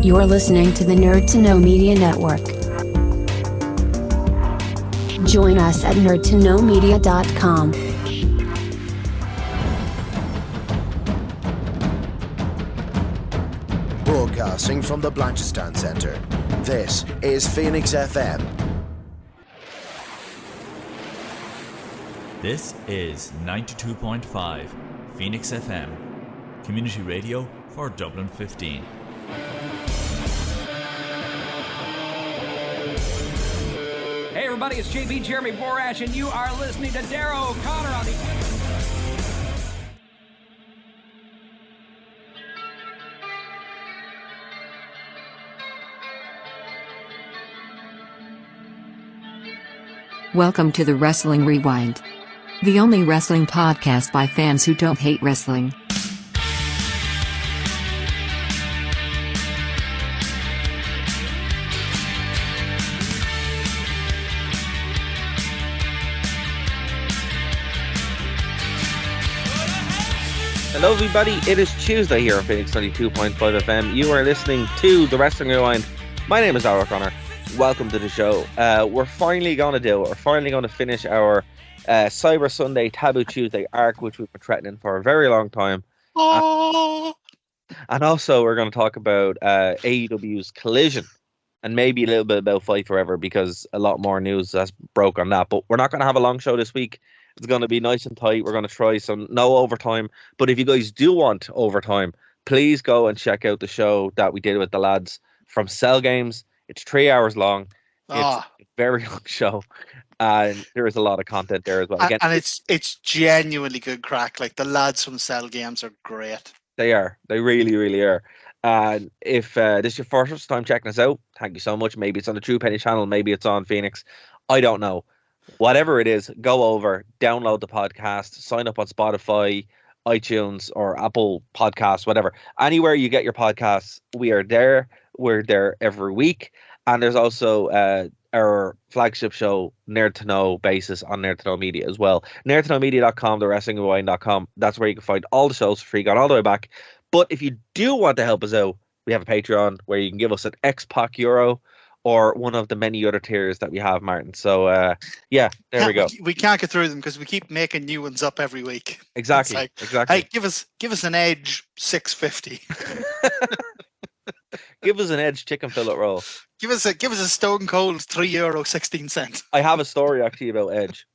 You're listening to the Nerd to Know Media Network. Join us at nerdtoknowmedia.com. Broadcasting from the Blanchardstown Centre, this is Phoenix FM. This is 92.5 Phoenix FM, community radio for Dublin 15. Hey everybody, it's JB Jeremy Borash, and you are listening to Darrow O'Connor on the... Welcome to the Wrestling Rewind, the only wrestling podcast by fans who don't hate wrestling. Hello everybody, it is Tuesday here on Phoenix 92.5 FM. You are listening to the Wrestling Rewind. My name is Darrow O'Connor. Welcome to the show. We're finally going to finish our Cyber Sunday Taboo Tuesday arc, which we've been threatening for a very long time. And also we're going to talk about AEW's Collision and maybe a little bit about Fight Forever, because a lot more news has broke on that. But we're not going to have a long show this week. It's going to be nice and tight. We're going to try no overtime. But if you guys do want overtime, please go and check out the show that we did with the lads from Cell Games. It's 3 hours long. It's a very long show. And there is a lot of content there as well. Again, and it's genuinely good crack. Like, the lads from Cell Games are great. They are. They really, really are. And if this is your first time checking us out, thank you so much. Maybe it's on the True Penny channel. Maybe it's on Phoenix. I don't know. Whatever it is, go over, download the podcast, sign up on Spotify, iTunes, or Apple Podcasts, whatever. Anywhere you get your podcasts, we are there. We're there every week. And there's also our flagship show, Nerd to Know basis, on Nerd to Know Media as well. nerdtoknowmedia.com, thewrestlingrewind.com. That's where you can find all the shows for free, gone all the way back. But if you do want to help us out, we have a Patreon where you can give us an X-Pac Euro or one of the many other tiers that we have, Martin. So, yeah, there we go. We can't get through them because we keep making new ones up every week. Exactly, like, exactly. Hey, give us an Edge $6.50. Give us an Edge chicken fillet roll. Give us a Stone Cold €3.16. I have a story actually about Edge.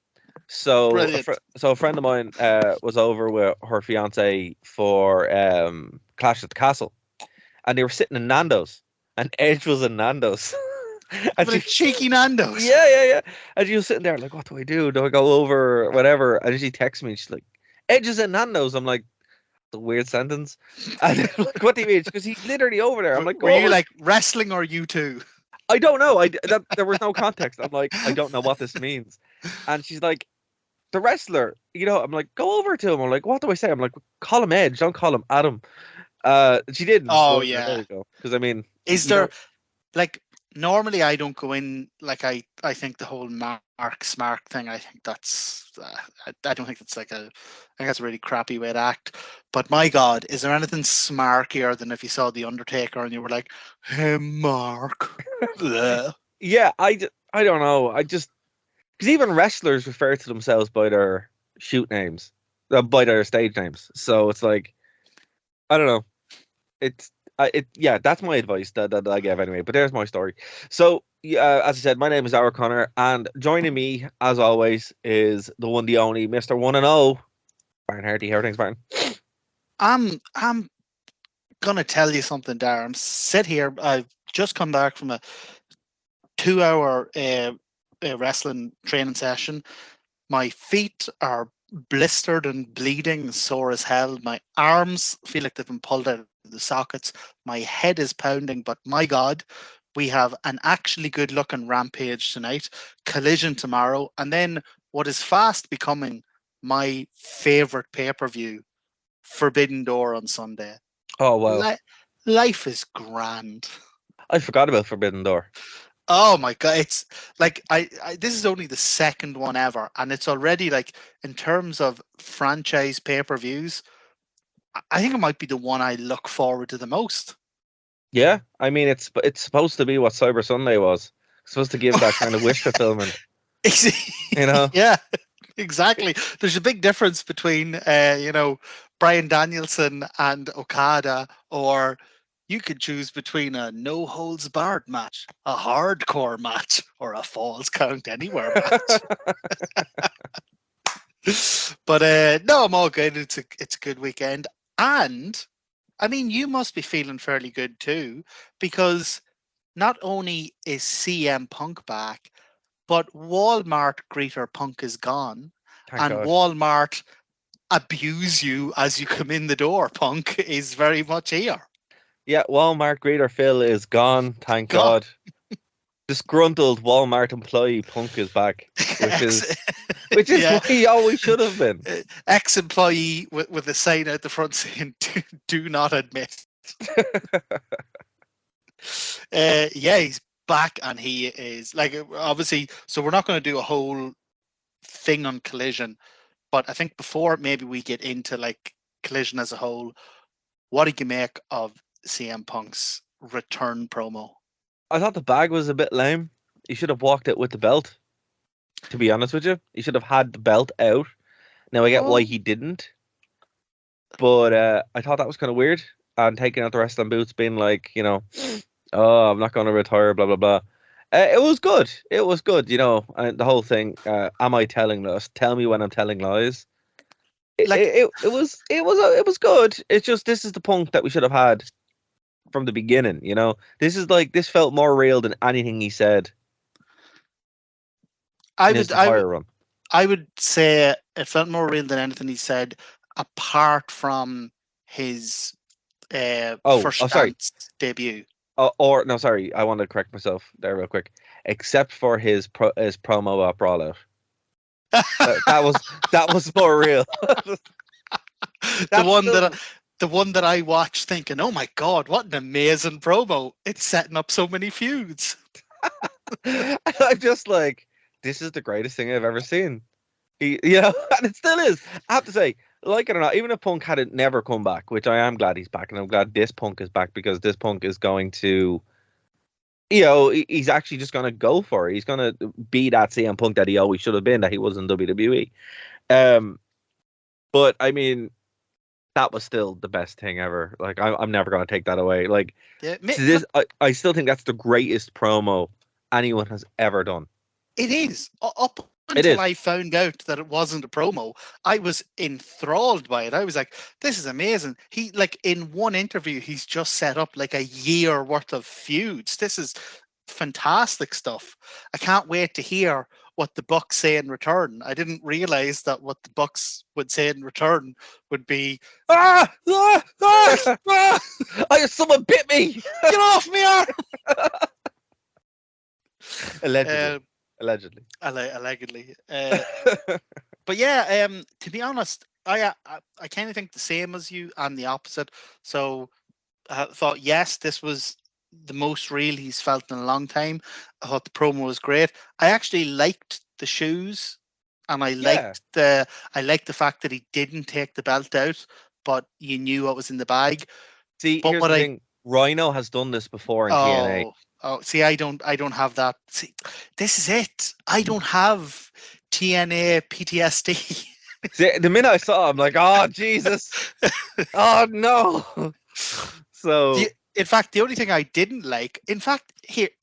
So a friend of mine was over with her fiance for Clash at the Castle, and they were sitting in Nando's, and Edge was in Nando's. And cheeky Nando's. Yeah. And she was sitting there like, what do I do? Do I go over or whatever? And she texts me and she's like, Edge is in Nando's. I'm like, the weird sentence. And I'm like, what do you mean? Because he's literally over there. I'm like, were you like wrestling or you two? I don't know. There was no context. I'm like, I don't know what this means. And she's like, the wrestler, I'm like, go over to him. I'm like, what do I say? I'm like, call him Edge, don't call him Adam. She didn't. Oh, so, yeah. There you go. Because I mean, is there like, normally I don't go in, like, I think the whole Mark Smart thing, I think that's I don't think that's I think that's a really crappy way to act. But my God, is there anything smarkier than if you saw the Undertaker and you were like, hey Mark? Yeah, I don't know. Because even wrestlers refer to themselves by their shoot names, by their stage names. So it's like, I don't know. Yeah, that's my advice that I give anyway. But there's my story. So, as I said, my name is Darrow O'Connor, and joining me, as always, is the one, the only, Mr. 1-0, Martin Hardy. How are things, Martin? I'm gonna tell you something, Darren. Sit here. I've just come back from a 2-hour wrestling training session. My feet are blistered and bleeding, sore as hell. My arms feel like they've been pulled out of the sockets. My head is pounding, but my God, we have an actually good looking Rampage tonight, Collision tomorrow, and then what is fast becoming my favorite pay-per-view, Forbidden Door on Sunday. Oh, wow. Life is grand. I forgot about Forbidden Door. Oh my God, it's like I this is only the second one ever, and it's already, like, in terms of franchise pay-per-views, I think it might be the one I look forward to the most. Yeah, I mean it's supposed to be what Cyber Sunday was. It's supposed to give that kind of wish fulfillment. You know? Yeah, exactly. There's a big difference between, Bryan Danielson and Okada, or you could choose between a no holds barred match, a hardcore match, or a falls count anywhere match. But no, I'm all good. It's a good weekend, and I mean, you must be feeling fairly good too, because not only is CM Punk back, but Walmart greeter Punk is gone, Thank and God. Walmart abuse you as you come in the door. Punk is very much here. Yeah, Walmart greeter Phil is gone, thank God. God. Disgruntled Walmart employee Punk is back, which is Yeah. what he always should have been. Ex-employee with a sign out the front saying "Do not admit." Yeah, he's back, and he is like, obviously. So we're not going to do a whole thing on Collision, but I think before maybe we get into like Collision as a whole, what did you make of CM Punk's return promo? I thought the bag was a bit lame. He should have walked it with the belt. To be honest with you, he should have had the belt out. Now I get why he didn't, but I thought that was kind of weird. And taking out the wrestling boots, being like, oh, I'm not going to retire, blah blah blah. It was good. It was good, and the whole thing. Am I telling lies? Tell me when I'm telling lies. It was good. It's just this is the Punk that we should have had from the beginning. This felt more real than anything he said. I would say it felt more real than anything he said, apart from his first debut. Or no, sorry, I want to correct myself there real quick. Except for his promo at Brawl Out. that was more real. The one that I watched thinking, oh my God, what an amazing promo. It's setting up so many feuds. I'm just like, this is the greatest thing I've ever seen. And it still is. I have to say, like it or not, even if Punk had never come back, which I am glad he's back, and I'm glad this Punk is back, because this Punk is going to, he's actually just going to go for it. He's going to be that CM Punk that he always should have been, that he was in WWE. But I mean, that was still the best thing ever. Like, I'm never going to take that away. Like, I still think that's the greatest promo anyone has ever done. It is. Up until I found out that it wasn't a promo, I was enthralled by it. I was like, this is amazing. He, like, in one interview, he's just set up like a year worth of feuds. This is fantastic stuff. I can't wait to hear what the Bucks say in return. I didn't realize that what the Bucks would say in return would be, someone bit me. Get off me, arm. Allegedly. But yeah, to be honest, I kind of think the same as you and the opposite. So I thought, yes, this was the most real he's felt in a long time. I thought the promo was great. I actually liked the shoes, and I liked the fact that he didn't take the belt out, but you knew what was in the bag. See, here's the thing. Rhino has done this before in TNA. Oh, see, I don't have that. See, this is it. I don't have TNA PTSD. See, the minute I saw him, I'm like, oh Jesus, oh no. So, in fact, the only thing I didn't like,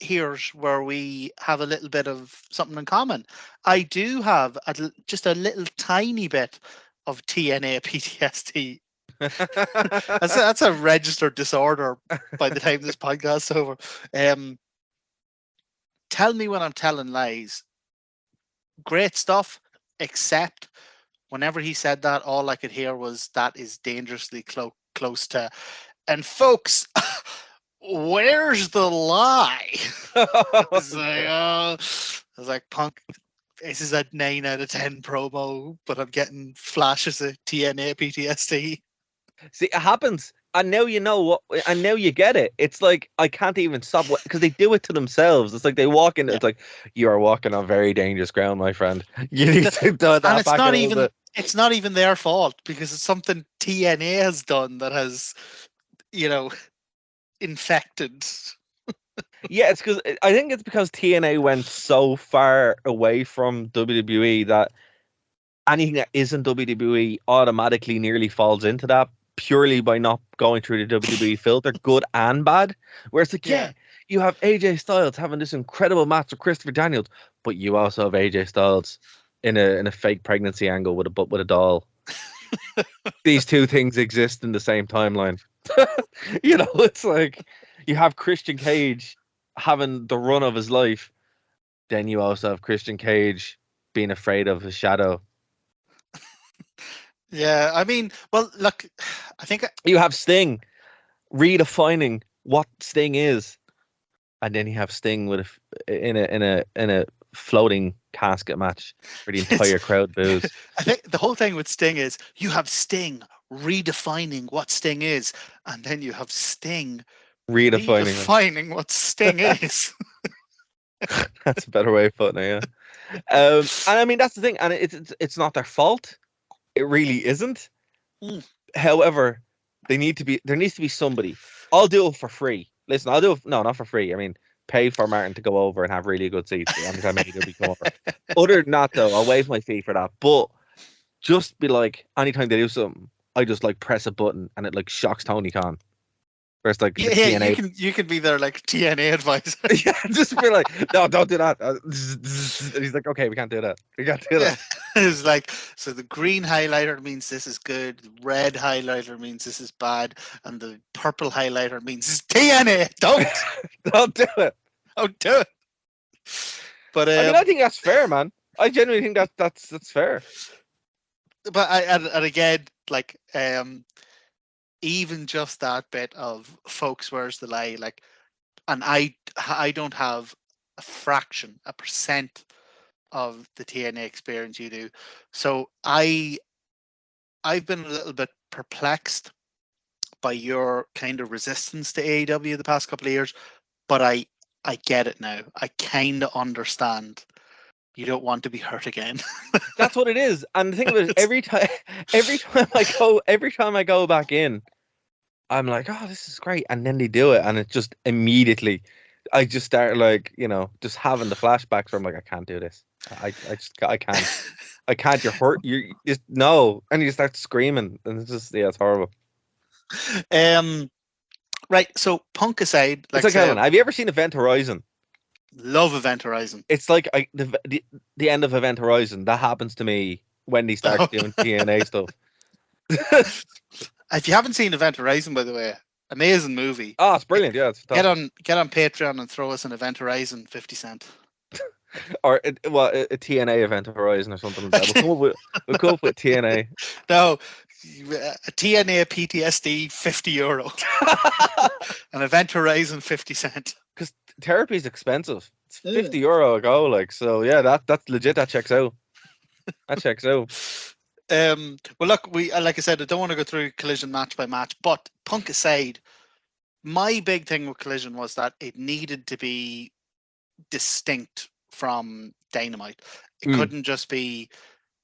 here's where we have a little bit of something in common. I do have just a little tiny bit of TNA PTSD. That's a registered disorder by the time this podcast's over. Tell me when I'm telling lies. Great stuff, except whenever he said that, all I could hear was, that is dangerously close to. And folks, where's the lie? I was like, Punk, this is a 9 out of 10 promo, but I'm getting flashes of TNA PTSD. See, it happens, and now you know what, and now you get it. It's like, I can't even stop, because they do it to themselves. It's like they walk in. It's like, you are walking on very dangerous ground, my friend. You need to do that. And it's not even their fault, because it's something TNA has done that has, infected. Yeah, it's because I think it's because TNA went so far away from WWE that anything that isn't WWE automatically nearly falls into that purely by not going through the WWE filter, good and bad. Where it's like, yeah, you have AJ Styles having this incredible match with Christopher Daniels, but you also have AJ Styles in a fake pregnancy angle with a doll. These two things exist in the same timeline. It's like you have Christian Cage having the run of his life, then you also have Christian Cage being afraid of his shadow. Yeah, I mean, well, look, I think You have Sting redefining what Sting is, and then you have Sting with in a floating casket match for the entire crowd boos. I think the whole thing with Sting is you have Sting redefining what Sting is, and then you have Sting redefining what Sting is. That's a better way of putting it, yeah. And I mean that's the thing, and it's not their fault. It really isn't. However, there needs to be somebody. I'll do it for free. Listen, I'll do it. No, not for free. I mean, pay for Martin to go over and have really good seats anytime AEW come over. Other than that, though, I'll waive my fee for that. But just be like, anytime they do something, I just like press a button and it like shocks Tony Khan. Where it's like, TNA. You can be their like TNA advisor. Yeah, just be like, no, don't do that. He's like, okay, we can't do that. We can't do that. It's like, so the green highlighter means this is good, the red highlighter means this is bad, and the purple highlighter means it's TNA. Don't do it. Don't do it. But I mean, I think that's fair, man. I genuinely think that's fair. But and again, like even just that bit of folks, where's the lie? Like, and I don't have a fraction, a percent of the TNA experience you do. So I've been a little bit perplexed by your kind of resistance to AEW the past couple of years, but I get it now. I kind of understand. You don't want to be hurt again. That's what it is. And the thing about it, every time I go back in, I'm like, oh, this is great. And then they do it, and it just immediately, I just start like, just having the flashbacks where I'm like, I can't do this. I can't. You're hurt. You just no, and you start screaming, and it's just it's horrible. Right. So Punk aside, it's like Helen, have you ever seen Event Horizon? Love Event Horizon. It's like the end of Event Horizon. That happens to me when they start doing TNA stuff. If you haven't seen Event Horizon, by the way, amazing movie. Oh, it's brilliant. Yeah, it's get on Patreon and throw us an Event Horizon 50 cent. Or a TNA Event Horizon or something like that. We'll come up with TNA. No, a TNA PTSD €50. An Event Horizon 50 cent. Because therapy is expensive. It's €50 a go, like, so yeah, that's legit. That checks out. That checks out. Well, look, we like I said, I don't want to go through Collision match by match, but Punk aside, my big thing with Collision was that it needed to be distinct from Dynamite. It couldn't just be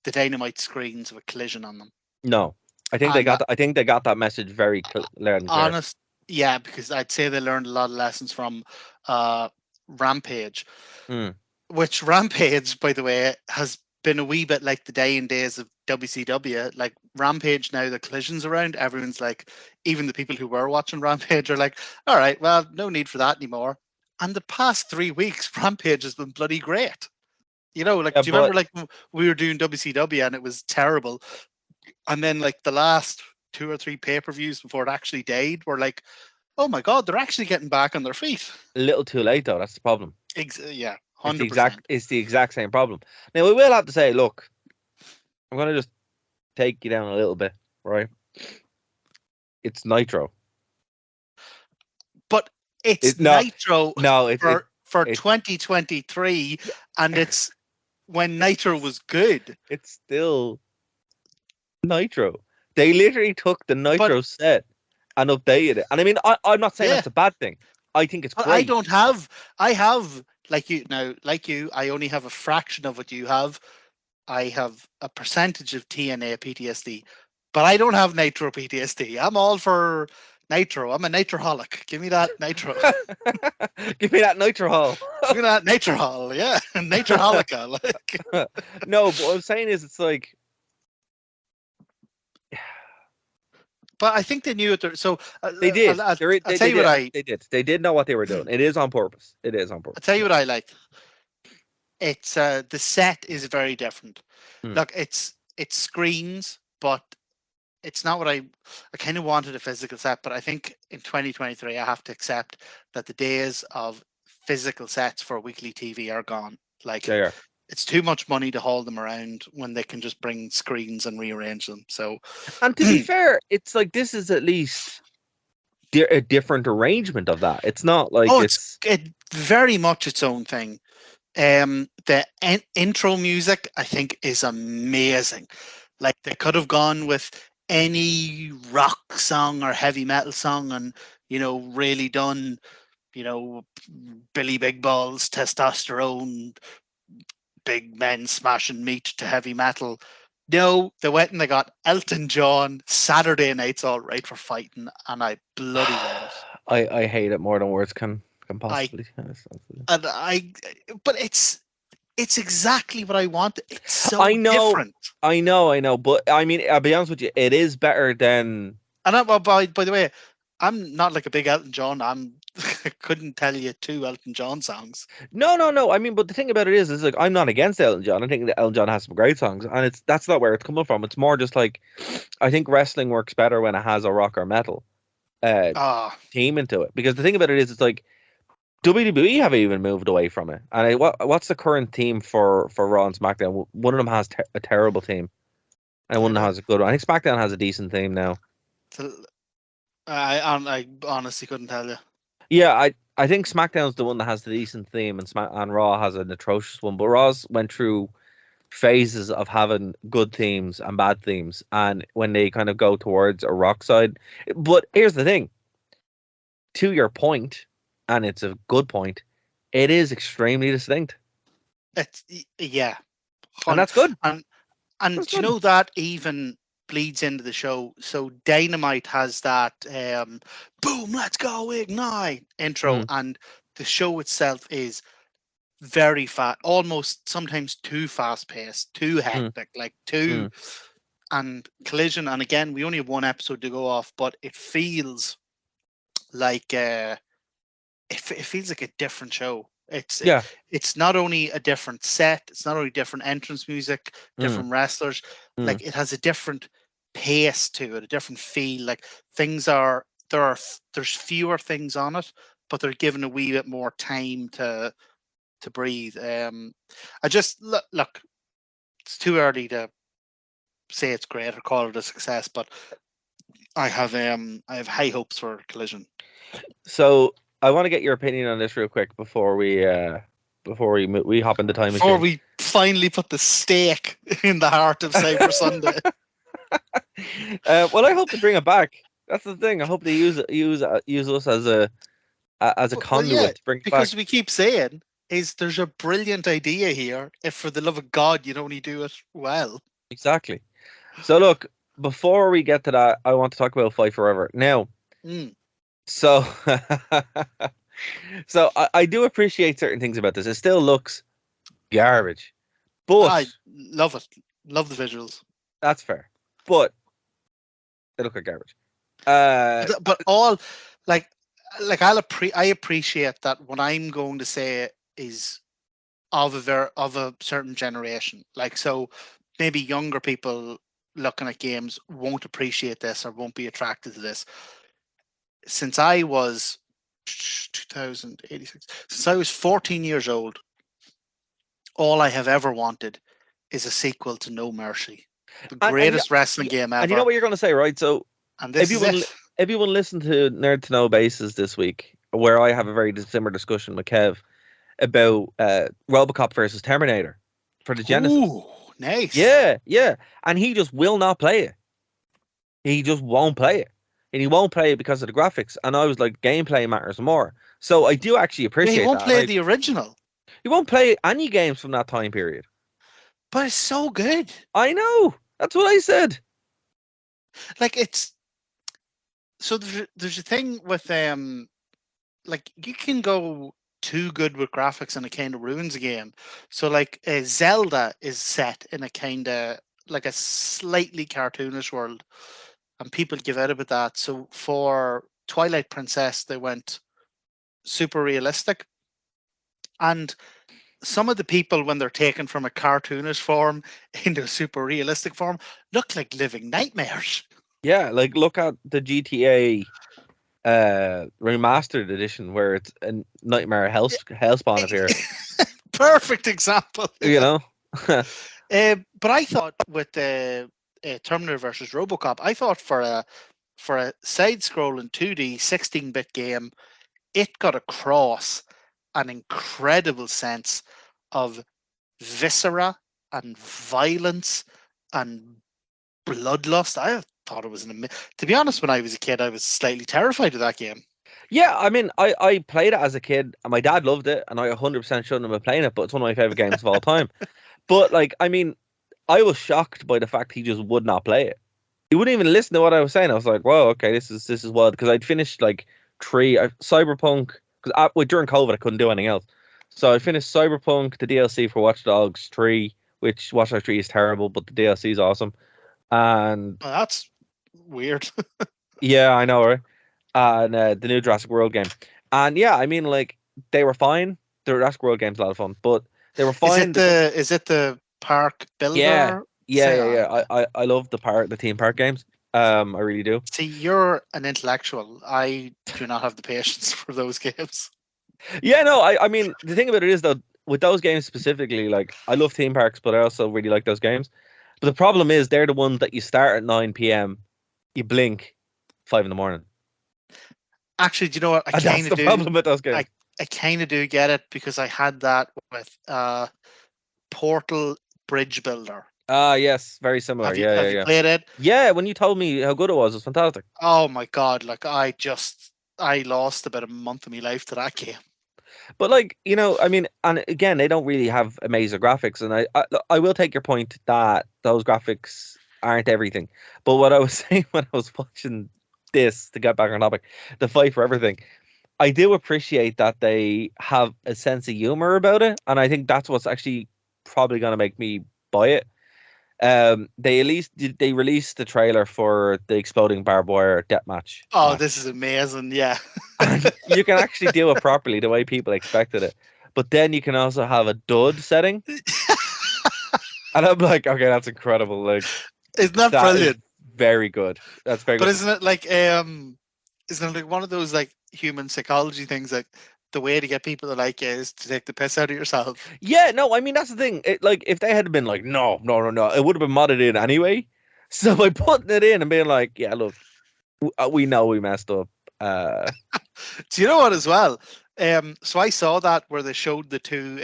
the Dynamite screens with Collision on them. No, I think they got that message very clear. Honest, yeah, because I'd say they learned a lot of lessons from Rampage, which Rampage, by the way, has been a wee bit like the day and days of WCW. Like Rampage, now the Collision's around, everyone's like, even the people who were watching Rampage are like, all right, well, no need for that anymore. And the past 3 weeks, Rampage has been bloody great. Do you remember like we were doing WCW and it was terrible, and then like the last 2 or 3 pay-per-views before it actually died were like, oh my god, they're actually getting back on their feet. A little too late though. That's the problem. Yeah. 100%. It's the exact same problem. Now, we will have to say, look, I'm going to just take you down a little bit, right? It's Nitro. But it's Nitro for 2023, and it's when Nitro was good. It's still Nitro. They literally took the Nitro set and updated it. And I mean, I'm not saying that's a bad thing. I think it's great. I have... Like you, I only have a fraction of what you have. I have a percentage of TNA PTSD, but I don't have Nitro PTSD. I'm all for Nitro. I'm a nitroholic. Give me that nitro. Give me that nitro hole. Give me that nitrohol. Yeah, nitroholica. Like. No, but what I'm saying is, it's like, But I think they knew it. So they did. I'll They tell you what they did. They did know what they were doing. It is on purpose. It is on I'll purpose. tell you what I like. It's the set is very different. Hmm. Look, it's screens, but it's not what I kind of wanted a physical set, but I think in 2023 I have to accept that the days of physical sets for weekly TV are gone. Like, They are. it's too much money to haul them around when they can just bring screens and rearrange them. So, And to be fair, it's like, this is at least a different arrangement of that. It's not like it's very much its own thing. The intro music, I think, is amazing. Like, they could have gone with any rock song or heavy metal song and, really done, Billy Big Balls, testosterone, big men smashing meat to heavy metal. No, they went and they got Elton John, Saturday Night's All Right for Fighting, and I bloody love it. I hate it more than words can possibly. But it's exactly what I want. It's so I know, different. I know. But I mean, I'll be honest with you, it is better than. And by the way, I'm not like a big Elton John. I couldn't tell you 2 Elton John songs. No. I mean, but the thing about it is like, I'm not against Elton John. I think that Elton John has some great songs, and that's not where it's coming from. It's more just like, I think wrestling works better when it has a rock or metal theme into it. Because the thing about it is, it's like, WWE have even moved away from it. And what's the current theme for Raw and SmackDown? One of them has a terrible theme, and one of them has a good one. I think SmackDown has a decent theme now. I honestly couldn't tell you. Yeah, I think SmackDown's the one that has the decent theme, and Raw has an atrocious one. But Raw's went through phases of having good themes and bad themes, and when they kind of go towards a rock side. But here's the thing. To your point, and it's a good point, it is extremely distinct. It's yeah, and that's good. And you know that even bleeds into the show. So Dynamite has that boom, let's go, ignite intro, and the show itself is very fast, almost sometimes too fast paced, too hectic, like too and Collision. And again, we only have one episode to go off, but it feels like it feels like a different show. It's not only a different set, it's not only different entrance music, different wrestlers, like it has a different pace to it, a different feel. Like there's fewer things on it, but they're given a wee bit more time to breathe. I just look, it's too early to say it's great or call it a success, but I have high hopes for Collision. So I want to get your opinion on this real quick before we hop in the time machine. Before we finally put the stake in the heart of Cyber Sunday. Well, I hope to bring it back. That's the thing. I hope they use us as a conduit to bring it back. Because we keep saying there's a brilliant idea here. If for the love of God you'd only do it well. Exactly. So look, before we get to that, I want to talk about Fight Forever now. So, I do appreciate certain things about this. It still looks garbage, but I love it. Love the visuals. That's fair, but they look like garbage. But all like I appreciate that what I'm going to say is of a certain generation. Like, so maybe younger people looking at games won't appreciate this or won't be attracted to this. Since I was 2086, since I was 14 years old, all I have ever wanted is a sequel to No Mercy, the greatest wrestling game ever. And you know what you're going to say, right? So, and this is everyone listened to Nerd to Know Bases this week, where I have a very similar discussion with Kev about RoboCop versus Terminator for the Genesis. Ooh, nice. Yeah. And he just will not play it. He just won't play it. And he won't play it because of the graphics. And I was like, gameplay matters more. So I do actually appreciate that. He won't play the original. He won't play any games from that time period. But it's so good. I know. That's what I said. Like, it's So there's a thing with like you can go too good with graphics and it kind of ruins a game. So like Zelda is set in a kind of like a slightly cartoonish world, and people give out about that. So for Twilight Princess, they went super realistic, and some of the people when they're taken from a cartoonish form into a super realistic form look like living nightmares. Yeah, like look at the GTA remastered edition where it's a nightmare hellspawn appear. Perfect example. You know. But I thought with the Terminator versus RoboCop, I thought for a side-scrolling 2D 16-bit game, it got across an incredible sense of viscera and violence and bloodlust. I thought it was to be honest, when I was a kid, I was slightly terrified of that game. Yeah, I mean, I played it as a kid, and my dad loved it, and I 100% shouldn't have been playing it, but it's one of my favorite games of all time. But like, I mean, I was shocked by the fact he just would not play it. He wouldn't even listen to what I was saying. I was like, "Whoa, okay, this is wild." Because I'd finished like Cyberpunk, because during COVID I couldn't do anything else, so I finished Cyberpunk, the DLC for Watch Dogs 3, which Watch Dogs 3 is terrible, but the DLC is awesome. And well, that's weird. yeah, I know, right? And the new Jurassic World game, and yeah, I mean, like they were fine. The Jurassic World game's a lot of fun, but they were fine. Is it the park builder? Yeah. I love the theme park games. I really do. See, you're an intellectual. I do not have the patience for those games. Yeah, no, I mean, the thing about it is though, with those games specifically, like I love theme parks, but I also really like those games. But the problem is they're the ones that you start at 9 p.m., you blink 5 in the morning. Actually, do you know what? That's the problem with those games. I kind of do get it because I had that with Portal Bridge Builder. Yes, very similar. Have you played it? Yeah, when you told me how good it was fantastic. Oh my god! Like I lost about a month of my life to that game. But like, you know, I mean, and again, they don't really have amazing graphics, and I will take your point that those graphics aren't everything. But what I was saying when I was watching this, to get back on topic, the fight for everything, I do appreciate that they have a sense of humor about it, and I think that's what's actually probably going to make me buy it. They released the trailer for the exploding barbed wire deathmatch. Oh, this is amazing! Yeah, and you can actually do it properly the way people expected it, but then you can also have a dud setting, and I'm like, okay, that's incredible. Like, isn't that brilliant? Very good. That's very good. But isn't it like one of those like human psychology things, like the way to get people to like you is to take the piss out of yourself? Yeah, no, I mean that's the thing. Like if they had been like, no, it would have been modded in anyway. So by putting it in and being like, yeah, look, we know we messed up. Do you know what as well? So I saw that where they showed the two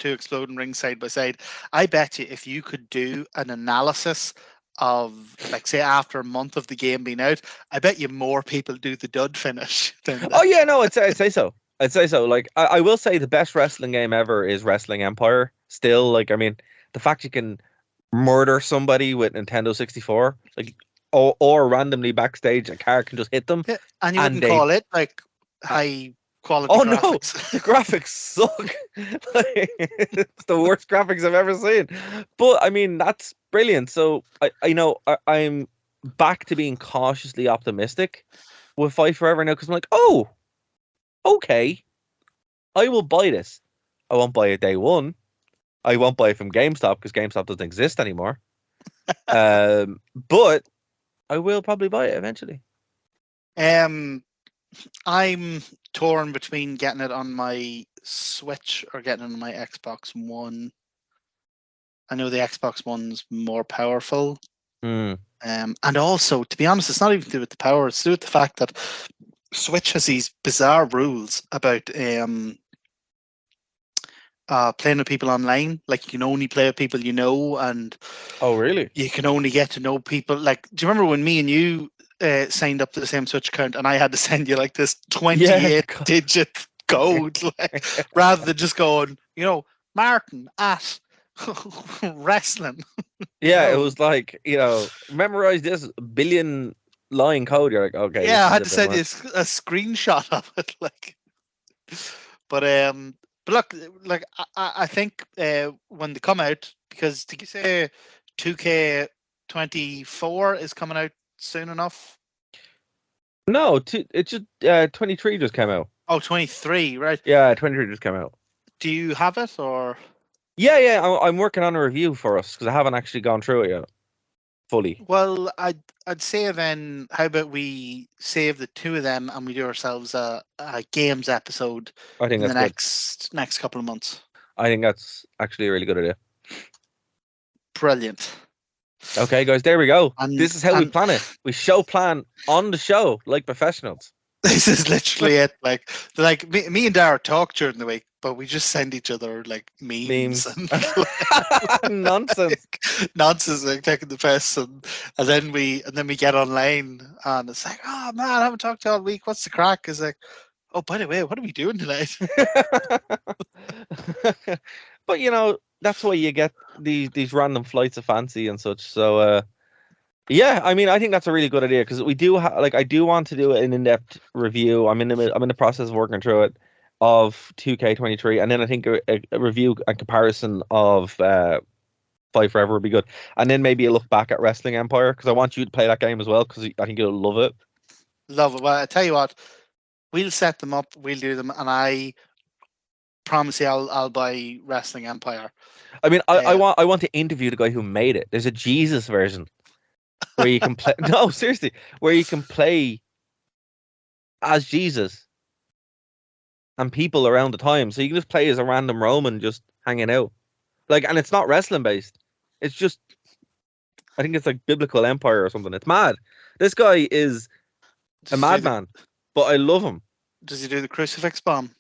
exploding rings side by side. I bet you if you could do an analysis of, like, say after a month of the game being out, I bet you more people do the dud finish than Oh yeah, no, I'd say so. Like I will say the best wrestling game ever is Wrestling Empire. Still, like, I mean, the fact you can murder somebody with Nintendo 64, like, or randomly backstage a car can just hit them, and you wouldn't call it like high quality. Oh graphics. No, the graphics suck. It's the worst graphics I've ever seen. But I mean, that's brilliant. So I'm back to being cautiously optimistic with Fight Forever now, because I'm like, oh, okay, I will buy this. I won't buy it day one. I won't buy it from GameStop because GameStop doesn't exist anymore. But I will probably buy it eventually. I'm torn between getting it on my Switch or getting it on my Xbox One. I know the Xbox One's more powerful. And also, to be honest, it's not even to do with the power. It's to do with the fact that Switch has these bizarre rules about playing with people online. Like, you can only play with people you know, and oh really? You can only get to know people. Like, do you remember when me and you signed up to the same Switch account, and I had to send you like this 28-digit code, like, rather than just going, Martin at wrestling. Yeah, it was like, memorize this billion lying code, you're like, okay. Yeah, I this had is to a bit send much. you a screenshot of it, like. But look, like I think when they come out, because did you say 2K24 is coming out soon enough? No, it's just 23 just came out. Oh, 23, right? Yeah, 23 just came out. Do you have it or? Yeah. I'm working on a review for us because I haven't actually gone through it yet fully. Well, I'd say then, how about we save the two of them and we do ourselves a games episode I think in the that's good. next couple of months. I think that's actually a really good idea. Brilliant. Okay, guys, there we go. And- This is how we and- plan it. We show plan on the show like professionals. This is literally it. Like me and Dara talk during the week, but we just send each other like memes. And Nonsense. nonsense, like taking the piss, and then we get online and it's like, oh man, I haven't talked to you all week. What's the crack? It's like, oh, by the way, what are we doing tonight? But you know, that's why you get these random flights of fancy and such. So yeah, I mean, I think that's a really good idea because we do like I do want to do an in-depth review. I'm in the process of working through it of 2K23, and then I think a review and comparison of Fight Forever would be good, and then maybe a look back at Wrestling Empire because I want you to play that game as well because I think you'll love it. Love it. Well, I tell you what, we'll set them up, we'll do them, and I promise you, I'll buy Wrestling Empire. I mean, I want to interview the guy who made it. There's a Jesus version where you can play. No, seriously, where you can play as Jesus and people around the time. So you can just play as a random Roman just hanging out. Like, and it's not wrestling based. It's just, I think it's like biblical empire or something. It's mad. This guy is a madman, but I love him. Does he do the crucifix bomb?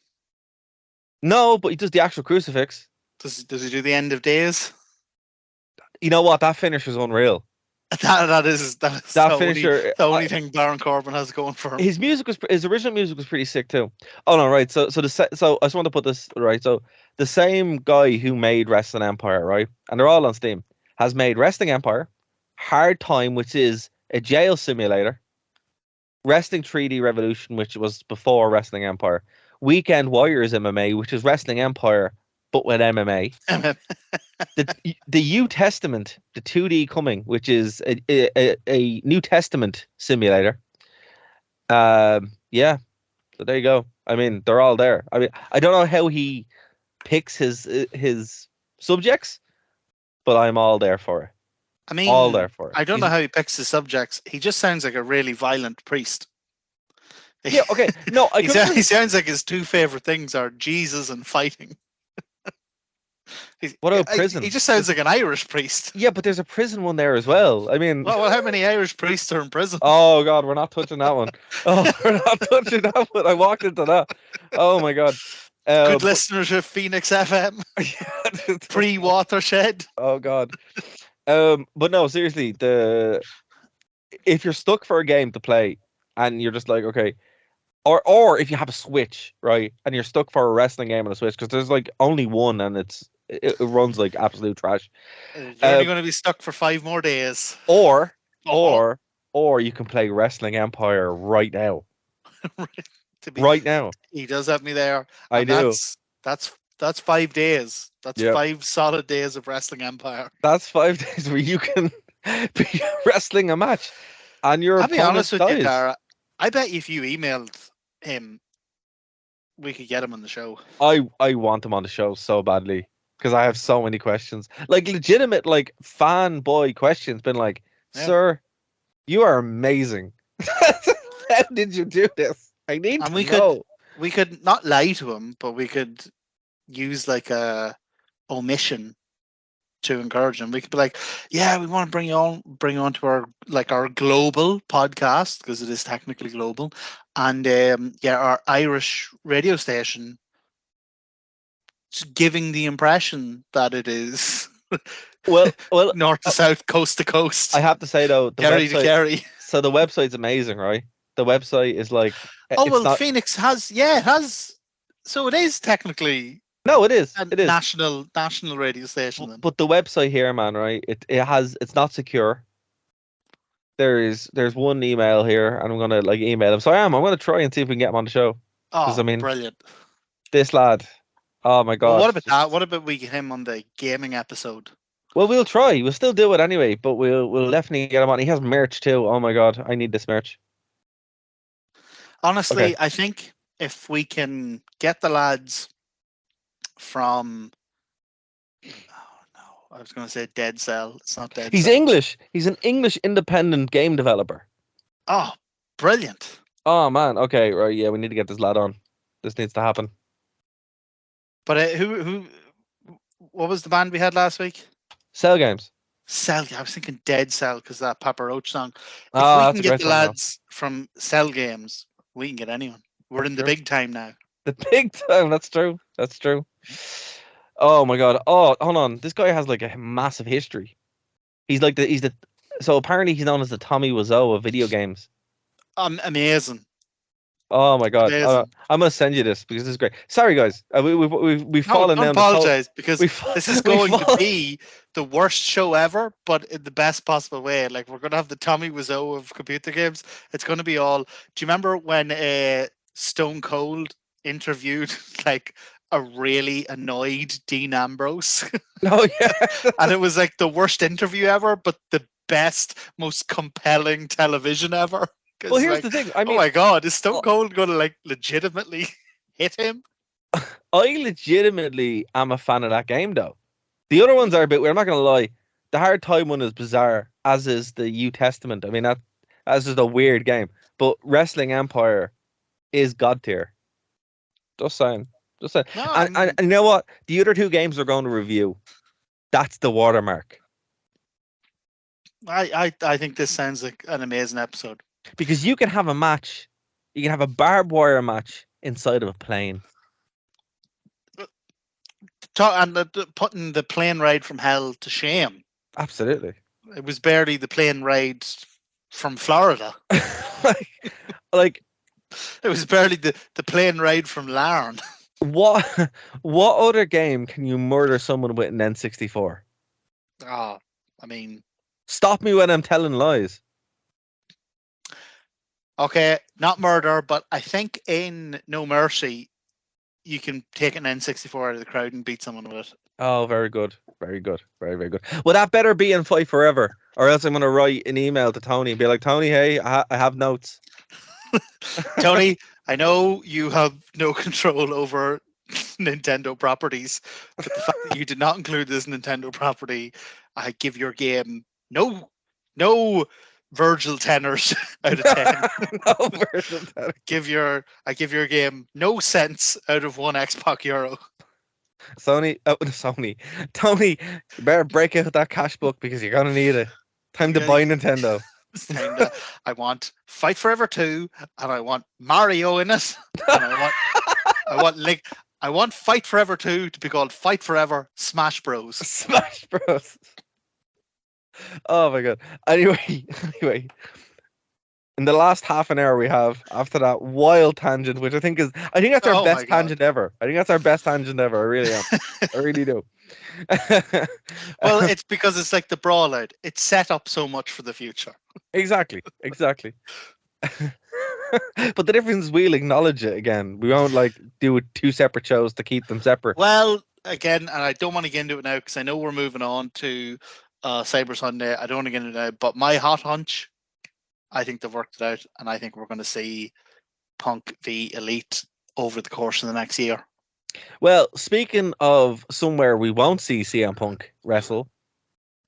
No, but he does the actual crucifix. Does he do the end of days? You know what? That finisher is unreal. That is That the finisher. only thing Baron Corbin has going for him. His original music was pretty sick too. Oh no, right. So I just want to put this right. So the same guy who made Wrestling Empire, right, and they're all on Steam, has made Wrestling Empire, Hard Time, which is a jail simulator, Wrestling 3D Revolution, which was before Wrestling Empire, Weekend Warriors MMA, which is Wrestling Empire but with MMA. The New Testament, the 2D coming, which is a New Testament simulator. Yeah, so there you go. I mean, they're all there. I mean, I don't know how he picks his subjects, but I'm all there for it. I mean, all there for it. I don't know how he picks his subjects. He just sounds like a really violent priest. Yeah, okay. No, he sounds like his two favorite things are Jesus and fighting. What about prison? He just sounds like an Irish priest. Yeah, but there's a prison one there as well. I mean, well, how many Irish priests are in prison? Oh God, we're not touching that one. Oh, we're not touching that one. I walked into that. Oh my God. Good listeners of Phoenix FM. Pre-Watershed. Oh God. But no, seriously, if you're stuck for a game to play and you're just like, okay, or if you have a Switch, right, and you're stuck for a wrestling game on a Switch because there's like only one and it runs like absolute trash. You're only going to be stuck for 5 more days. Or you can play Wrestling Empire right now. Right now. He does have me there. I do. That's 5 days. That's 5 solid days of Wrestling Empire. That's 5 days where you can be wrestling a match. And your I'll be honest with dies. you, Dara. I bet if you emailed him, we could get him on the show. I want him on the show so badly because I have so many questions, like legitimate, like fanboy questions. Been like, sir, you are amazing. How did you do this? I need to know. We could not lie to him, but we could use like a omission to encourage him. We could be like, yeah, we want to bring you on to our global podcast because it is technically global, and our Irish radio station, giving the impression that it is well north to south, coast to coast. I have to say though, Kerry to Kerry. So the website's amazing, right? The website is like, Phoenix has it has. So it is technically. No, it is. It is national radio station. Then. But the website here, man, right? It's not secure. there's one email here, and I'm gonna like email him. So I'm gonna try and see if we can get him on the show. Oh, I mean, brilliant. This lad, oh my god. Well, what about that? What about we get him on the gaming episode? Well, we'll try. We'll still do it anyway, but we'll definitely get him on. He has merch too. Oh my god, I need this merch. Honestly, Okay. I think if we can get the lads from, oh no, I was going to say Dead Cell. It's not Dead He's Cell. English. He's an English independent game developer. Oh, brilliant. Oh man. Okay. Right. Yeah. We need to get this lad on. This needs to happen. But what was the band we had last week? Cell Games. Cell. I was thinking Dead Cell because that Papa Roach song. If Oh, we that's can a get great the song, though. lads from Cell Games, we can get anyone. We're in the Sure. big time now. The big time. That's true. That's true. Oh my god. Oh, hold on. This guy has like a massive history. He's the. So apparently he's known as the Tommy Wiseau of video games. Amazing. Oh my god. Amazing. I'm gonna send you this because this is great. Sorry guys. We've No, fallen don't down. apologize because we've- this is we've going to fallen- be the worst show ever, but in the best possible way. Like we're going to have the Tommy Wiseau of computer games. It's going to be all. Do you remember when Stone Cold interviewed like a really annoyed Dean Ambrose? Oh yeah. And it was like the worst interview ever, but the best, most compelling television ever. 'Cause, Well, here's like, the thing. I oh mean, my god, is Stone Cold going to like legitimately hit him? I legitimately am a fan of that game, though. The other ones are a bit weird. I'm not gonna lie. The Hard Time one is bizarre, as is the New Testament. I mean, that's just a weird game. But Wrestling Empire is god tier. Just saying. Just saying. No, And you know what? The other two games we're going to review, that's the watermark. I think this sounds like an amazing episode. Because you can have a match, you can have a barbed wire match inside of a plane. Putting the plane ride from hell to shame. Absolutely. It was barely the plane ride from Florida. like It was barely the plane ride from Larne. what other game can you murder someone with an N64? Oh, I mean, Stop me when I'm telling lies. okay, not murder, but I think in No Mercy, you can take an N64 out of the crowd and beat someone with it. Oh, very good. Very good. Very, very good. Well, that better be in Fight Forever, or else I'm going to write an email to Tony and be like, Tony, hey, I have notes. Tony, I know you have no control over Nintendo properties, but the fact that you did not include this Nintendo property, I give your game no Virgil tenors out of 10. No version of that. I give your game no cents out of 1 Xbox Euro. Tony, you better break out that cash book because you're going to need it. Time to Yeah, buy Nintendo. It's time to- I want Fight Forever 2, and I want Mario in it, and I want Fight Forever 2 to be called Fight Forever Smash Bros. Smash Bros. Oh my god. Anyway, in the last half an hour we have after that wild tangent, which I think that's our Oh my best God. tangent ever. I think that's our best tangent ever. I really am. I really do. Well, it's because it's like the Brawl Out. It's set up so much for the future. Exactly. But the difference is we'll acknowledge it again. We won't like do 2 separate shows to keep them separate. Well, again, and I don't want to get into it now because I know we're moving on to Cyber Sunday. I don't want to get into it now, but my hot hunch, I think they've worked it out, and I think we're going to see Punk v Elite over the course of the next year. Well, speaking of somewhere we won't see CM Punk wrestle.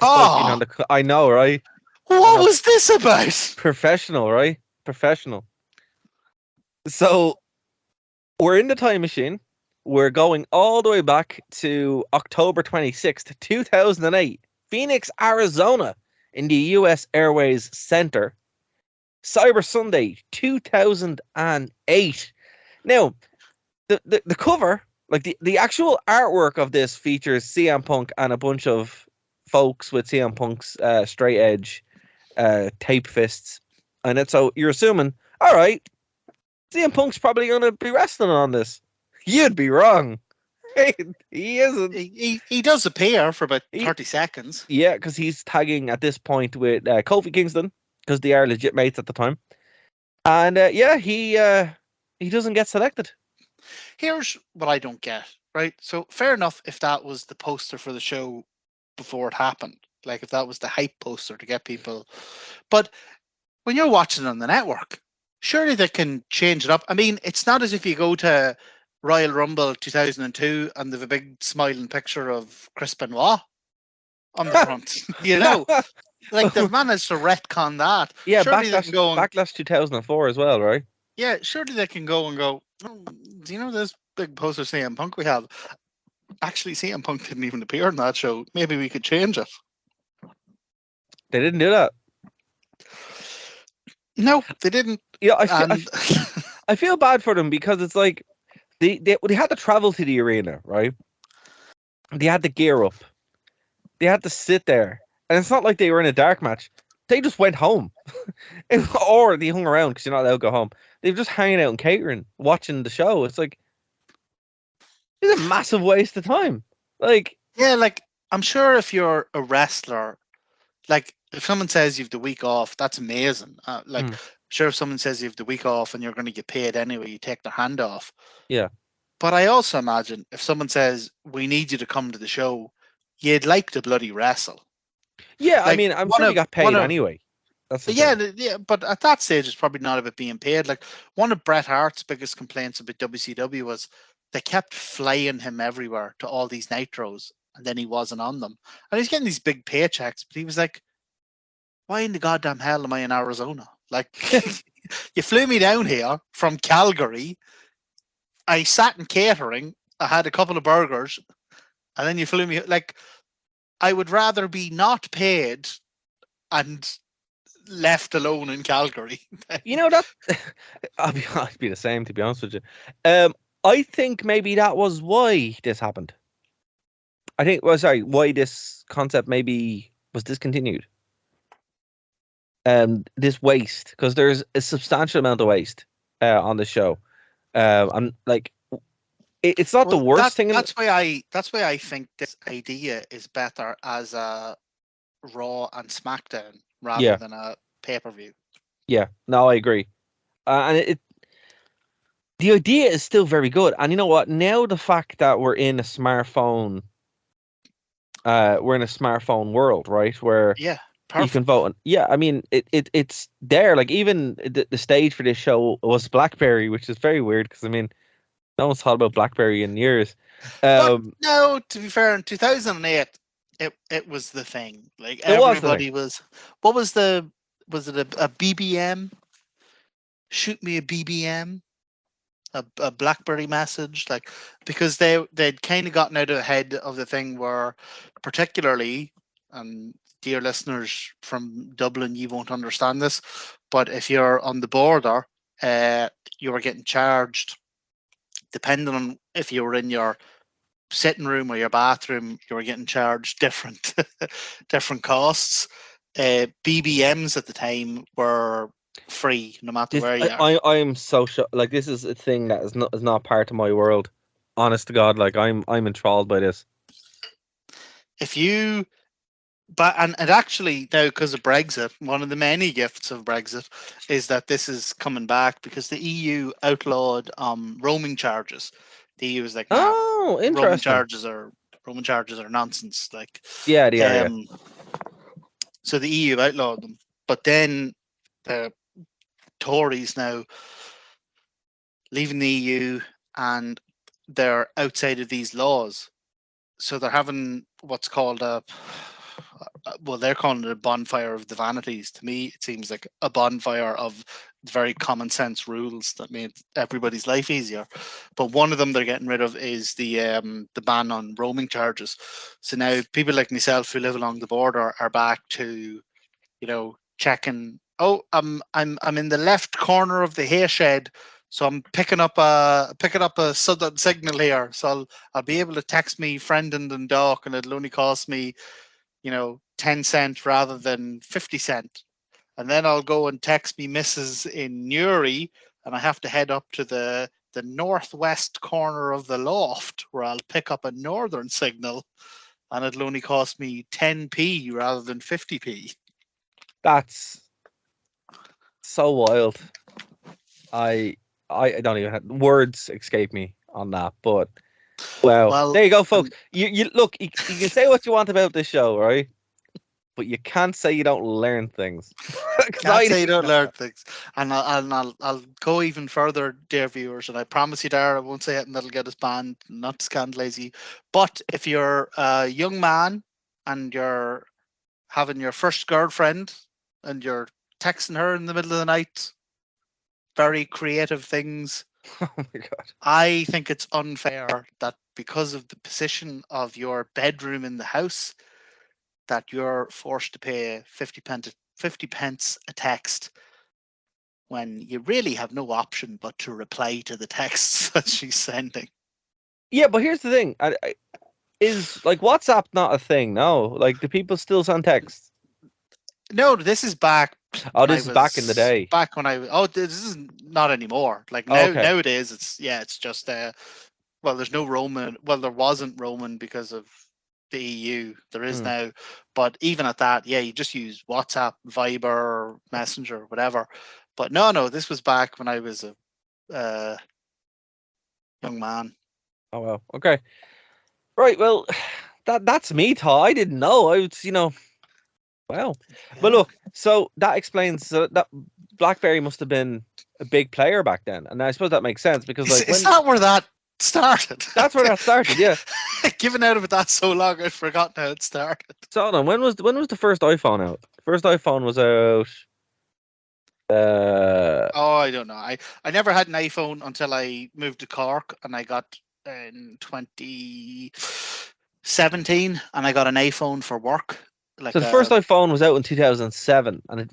Oh, I know, right? what was this about? Professional, right? Professional. So we're in the time machine. We're going all the way back to October 26th, 2008, Phoenix, Arizona, in the US Airways Center. Cyber Sunday 2008. Now, the cover, like the actual artwork of this features CM Punk and a bunch of folks with CM Punk's straight edge tape fists. And it's so you're assuming, all right, CM Punk's probably going to be wrestling on this. You'd be wrong. He isn't. He does appear for about 30 seconds. Yeah, because he's tagging at this point with Kofi Kingston, because they are legit mates at the time. And he doesn't get selected. Here's what I don't get, right? So fair enough if that was the poster for the show before it happened, like if that was the hype poster to get people. But when you're watching on the network, surely they can change it up. I mean, it's not as if you go to Royal Rumble 2002 and there's a big smiling picture of Chris Benoit on the front. Like they've managed to retcon that. Yeah, surely they can go and, Backlash 2004 as well, right? yeah, surely they can go and go, oh, do you know this big poster CM Punk we have? Actually, CM Punk didn't even appear in that show. Maybe we could change it. They didn't do that. No, they didn't. Yeah, I feel bad for them because it's like they had to travel to the arena, right? They had to gear up. They had to sit there. And it's not like they were in a dark match. They just went home. Or they hung around because you're not allowed to go home. They were just hanging out in catering, watching the show. It's like, it's a massive waste of time. Like, yeah, like I'm sure if you're a wrestler, like if someone says you've the week off, that's amazing. Sure, if someone says you've the week off and you're going to get paid anyway, you take their hand off. Yeah. But I also imagine if someone says we need you to come to the show, you'd like to bloody wrestle. Yeah, Like, I mean, I'm sure he got paid anyway. That's the thing. Yeah, but at that stage, it's probably not about being paid. Like one of Bret Hart's biggest complaints about WCW was they kept flying him everywhere to all these nitros, and then he wasn't on them. And he's getting these big paychecks, but he was like, "Why in the goddamn hell am I in Arizona? Like, you flew me down here from Calgary. I sat in catering. I had a couple of burgers, and then you flew me. Like, I would rather be not paid and left alone in Calgary." You know that I'd be the same, to be honest with you. I think maybe that was why this happened. I think why this concept maybe was discontinued. This waste, because there's a substantial amount of waste on the show. I'm like, it's not the worst thing. That's why I think this idea is better as a Raw and SmackDown rather than a pay-per-view. Yeah, no, I agree. And the idea is still very good. And you know what? Now the fact that we're in a smartphone world, right? Where yeah, you can vote. Yeah, I mean, it's there. Like even the stage for this show was BlackBerry, which is very weird because I mean, no one's thought about BlackBerry in years. No, to be fair, in 2008, it was the thing. Like everybody was. What was the? Was it a BBM? Shoot me a BBM. A BlackBerry message, like, because they'd kind of gotten out ahead of the thing where, particularly, dear listeners from Dublin, you won't understand this, but if you're on the border, you were getting charged, depending on if you were in your sitting room or your bathroom, you were getting charged different different costs. BBMs at the time were free no matter where you are. I'm so like this is a thing that is not part of my world. Honest to God, like I'm enthralled by this. And actually now, because of Brexit, one of the many gifts of Brexit is that this is coming back because the EU outlawed roaming charges. The EU is like, oh, interesting. Roaming charges are nonsense. Like, yeah, they are. So the EU outlawed them, but then the Tories now leaving the EU and they're outside of these laws. So they're having what's called they're calling it a bonfire of the vanities. To me, it seems like a bonfire of very common sense rules that made everybody's life easier. But one of them they're getting rid of is the ban on roaming charges. So now people like myself who live along the border are back to, checking. Oh, I'm in the left corner of the hay shed, so I'm picking up a sudden signal here. So I'll be able to text me friend in Dundalk, and it'll only cost me, 10 cent rather than 50 cent. And then I'll go and text me missus in Newry, and I have to head up to the northwest corner of the loft where I'll pick up a northern signal, and it'll only cost me 10p rather than 50p. That's So wild. I don't even have words escape me on that, but wow. Well, There you go, folks. You look, you can say what you want about this show, right? But you can't say you don't learn things. 'Cause can't I say you didn't don't know learn that. things. And I'll go even further, dear viewers, and I promise you, Dara, I won't say it, and that'll get us banned, not to scandalize you. But if you're a young man and you're having your first girlfriend and you're texting her in the middle of the night, very creative things, Oh my god. I think it's unfair that because of the position of your bedroom in the house, that you're forced to pay 50 pence a text when you really have no option but to reply to the texts that she's sending. Yeah, but here's the thing. Is like WhatsApp not a thing? No. Like, do people still send texts? No, this is back Oh, when I this is back in the was day. back when I oh this is not anymore. Like Oh, now okay. nowadays it's just well there's no Roman, well there wasn't Roman because of the EU. There is Hmm. now, but even at that, yeah, you just use WhatsApp, Viber, Messenger, whatever. But no, this was back when I was a uh, young man. Oh well. Okay. Right. Well, that's me, Todd. I didn't know. I was, wow. But Yeah. look, so that explains that BlackBerry must have been a big player back then, and I suppose that makes sense because, like, Is when that where that started? that's where that started. Yeah. Given out of it that so long, I'd forgotten how it started. So hold on. When was the first iPhone out? First iPhone was out. Oh, I don't know. I never had an iPhone until I moved to Cork, and I got in 2017, and I got an iPhone for work. So Like the first iPhone was out in 2007, and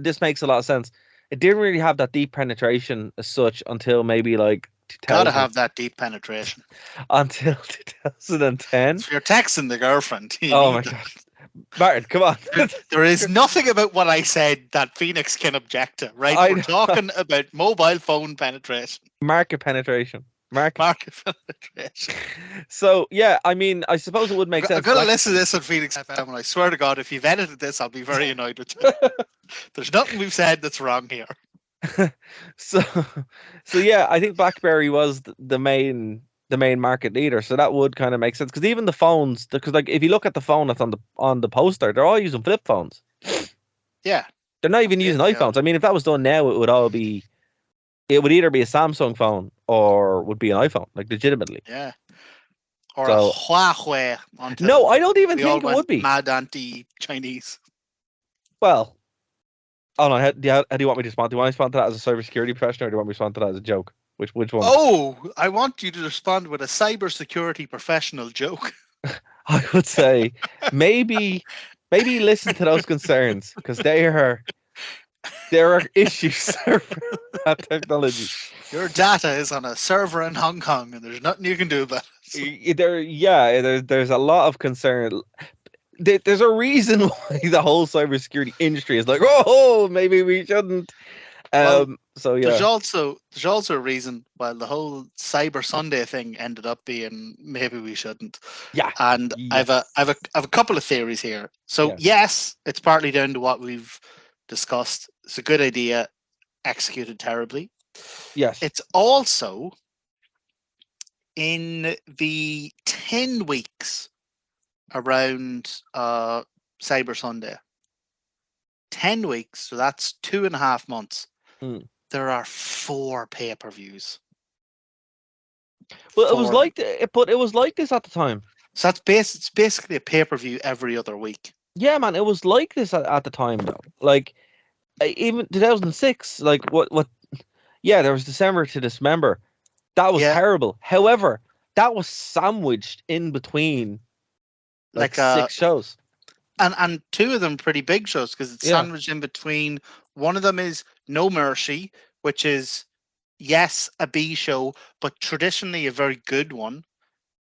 this makes a lot of sense. It didn't really have that deep penetration as such until maybe like gotta 2000, have that deep penetration. until 2010. If you're texting the girlfriend, you Oh my need that. god, Martin, come on! There is nothing about what I said that Phoenix can object to, right? I We're know. talking about mobile phone penetration, Market penetration, market. market penetration. So yeah, I mean, I suppose it would make I'm sense. going to listen to this on Phoenix FM, and I swear to God, if you've edited this, I'll be very annoyed with you. There's nothing we've said that's wrong here. so yeah, I think BlackBerry was the main market leader, so that would kind of make sense because even the phones, because like if you look at the phone that's on the poster, they're all using flip phones. Yeah. They're not even using They are. iPhones. I mean, if that was done now, it would either be a Samsung phone or would be an iPhone, like legitimately. Yeah. Or So a Huawei until no, I don't even we all think it went would be. mad anti-Chinese. Well, oh no, how do you want me to respond? Do you want me to respond to that as a cybersecurity professional, or do you want me to respond to that as a joke? Which one? Oh, I want you to respond with a cybersecurity professional joke. I would say maybe listen to those concerns because there are issues around that technology. Your data is on a server in Hong Kong, and there's nothing you can do about it. There's a lot of concern. There's a reason why the whole cybersecurity industry is like, oh, maybe we shouldn't. Well, So there's yeah, also a reason why the whole Cyber Sunday thing ended up being maybe we shouldn't. yeah, And yes, I have a couple of theories here. So yes, yes, it's partly down to what we've discussed. It's a good idea, executed terribly. yes. It's also in the 10 weeks around Cyber Sunday. 10 weeks, so that's 2.5 months. Hmm. There are 4 pay-per-views. Well, it was 4. but it was like this at the time. So it's basically a pay-per-view every other week. Yeah, man, it was like this at the time though. Like even 2006, like what? Yeah, there was December to Dismember. That was Yeah, terrible. However, that was sandwiched in between like like 6 shows. and 2 of them pretty big shows because it's Yeah, sandwiched in between. One of them is No Mercy, which is yes, a B show, but traditionally a very good one.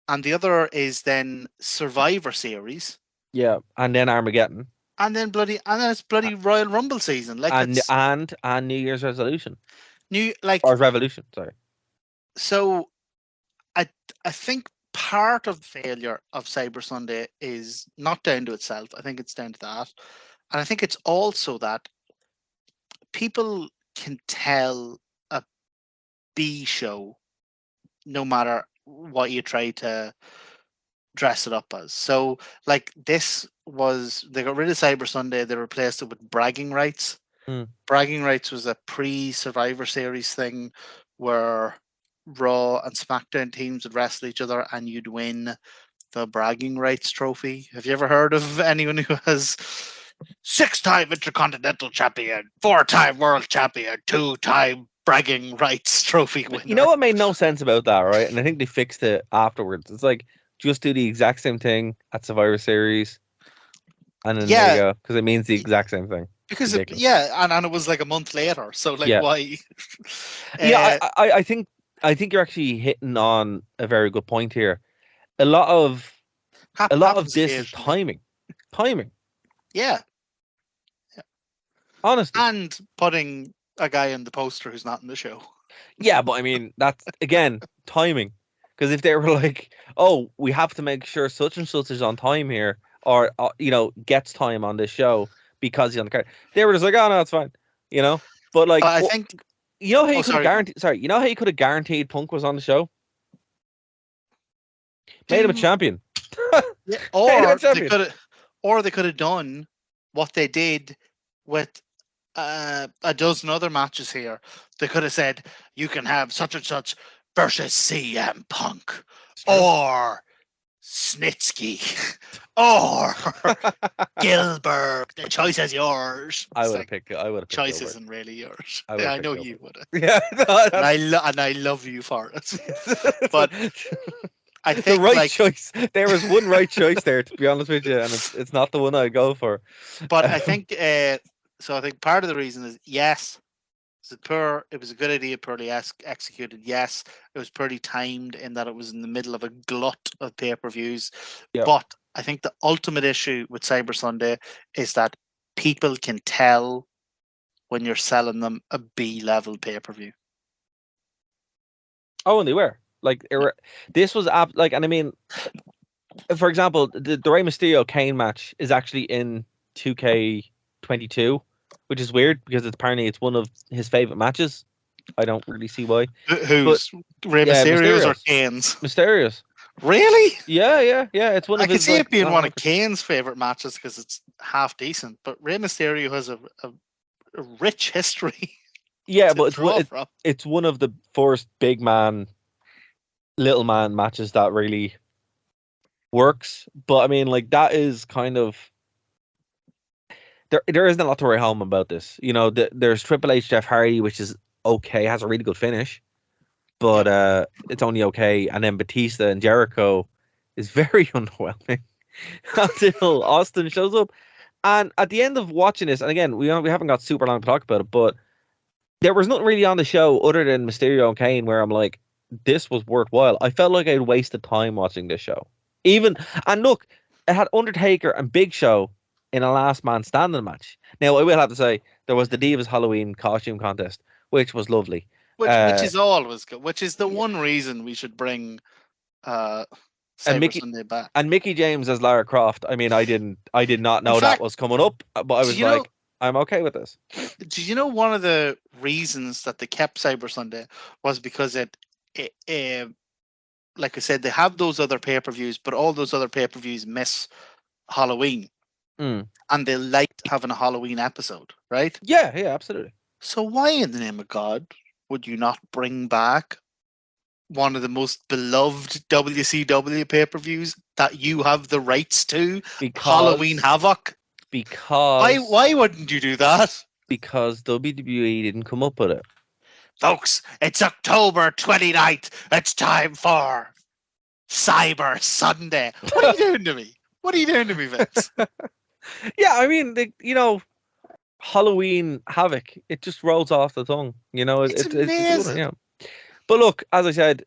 And the other is then Survivor Series. yeah, and then Armageddon, And then it's bloody Royal Rumble season. Like and it's and New Year's Resolution new like or Revolution. Sorry. so I I think part of the failure of Cyber Sunday is not down to itself. I think it's down to that. And I think it's also that people can tell a B show no matter what you try to dress it up as. So, like, this was, they got rid of Cyber Sunday, they replaced it with bragging rights. Bragging rights was a pre-Survivor Series thing where Raw and SmackDown teams would wrestle each other and you'd win the bragging rights trophy. Have you ever heard of anyone who has 6-time Intercontinental Champion, 4-time World Champion, 2-time bragging rights trophy winner? You know what made no sense about that, right? And I think they fixed it afterwards. It's like, just do the exact same thing at Survivor Series, and then there you go, because it means the exact same thing. Because and it was like a month later, so like why? I think you're actually hitting on a very good point here. A lot of this is timing. Yeah. Honestly, and putting a guy in the poster who's not in the show. Yeah, but I mean that's again timing. Because if they were like, "Oh, we have to make sure such and such is on time here," or gets time on this show because he's on the card, they were just like, "Oh no, it's fine," But like, I think how you could have guaranteed. Sorry, you know how you could have guaranteed Punk was on the show? Made him a champion. Or they could have done what they did with a dozen other matches here. They could have said, "You can have such and such versus CM Punk, or Snitsky, or Gilbert. The choice is yours." I would have picked. Choice Gilbert. Isn't really yours. I know you would have. Yeah, and I love you for it. But I think the right choice. There was one right choice there, to be honest with you, and it's not the one I'd go for. But I think so. I think part of the reason is yes. It was a good idea, poorly executed. Yes, it was poorly timed in that it was in the middle of a glut of pay-per-views. Yep. But I think the ultimate issue with Cyber Sunday is that people can tell when you're selling them a B-level pay-per-view. Oh, and they were. Like, this was, and I mean, for example, the Rey Mysterio Kane match is actually in 2K22. Which is weird because apparently it's one of his favorite matches. I don't really see why. Who's Rey Mysterio's or Kane's? Mysterious. Really? Yeah. It's one of his. I can see it being one of Kane's favorite matches because it's half decent. But Rey Mysterio has a rich history. Yeah, but it's one of the first big man, little man matches that really works. But I mean, like, that is kind of. There isn't a lot to write home about this. There's Triple H, Jeff Hardy, which is okay, has a really good finish, but it's only okay. And then Batista and Jericho is very underwhelming until Austin shows up. And at the end of watching this, and again, we haven't got super long to talk about it, but there was nothing really on the show other than Mysterio and Kane where I'm like, this was worthwhile. I felt like I'd wasted time watching this show. And look, it had Undertaker and Big Show in a last man standing match. Now, I will have to say, there was the Divas Halloween costume contest, which was lovely. Which is always good. Which is the one reason we should bring Cyber Sunday back. And Mickey James as Lara Croft. I mean, I did not know that was coming up, but I was like, I'm okay with this. Did you know one of the reasons that they kept Cyber Sunday was because it like I said, they have those other pay-per-views, but all those other pay-per-views miss Halloween. And they liked having a Halloween episode, right? Yeah, absolutely. So why in the name of God would you not bring back one of the most beloved WCW pay-per-views that you have the rights to, Halloween Havoc? Because why wouldn't you do that? Because WWE didn't come up with it. Folks, it's October 29th. It's time for Cyber Sunday. What are you doing to me? What are you doing to me, Vince? Yeah, I mean, Halloween Havoc, it just rolls off the tongue. It's amazing. It's But look, as I said,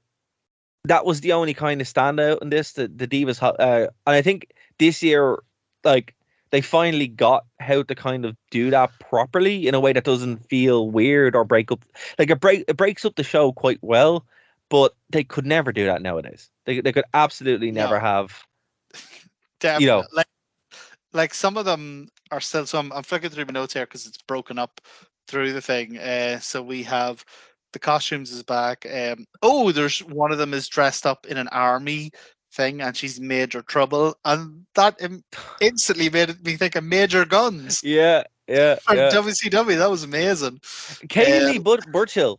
that was the only kind of standout in this, the Divas. And I think this year, like, they finally got how to kind of do that properly in a way that doesn't feel weird or break up. Like, it breaks up the show quite well, but they could never do that nowadays. They could absolutely never have. Definitely. Like some of them are still. So I'm flicking through my notes here because it's broken up through the thing. So we have the costumes is back. There's one of them is dressed up in an army thing, and she's Major Trouble, and that instantly made me think of Major Guns Yeah, yeah, from yeah. WCW. That was amazing. Kaylee Burchill,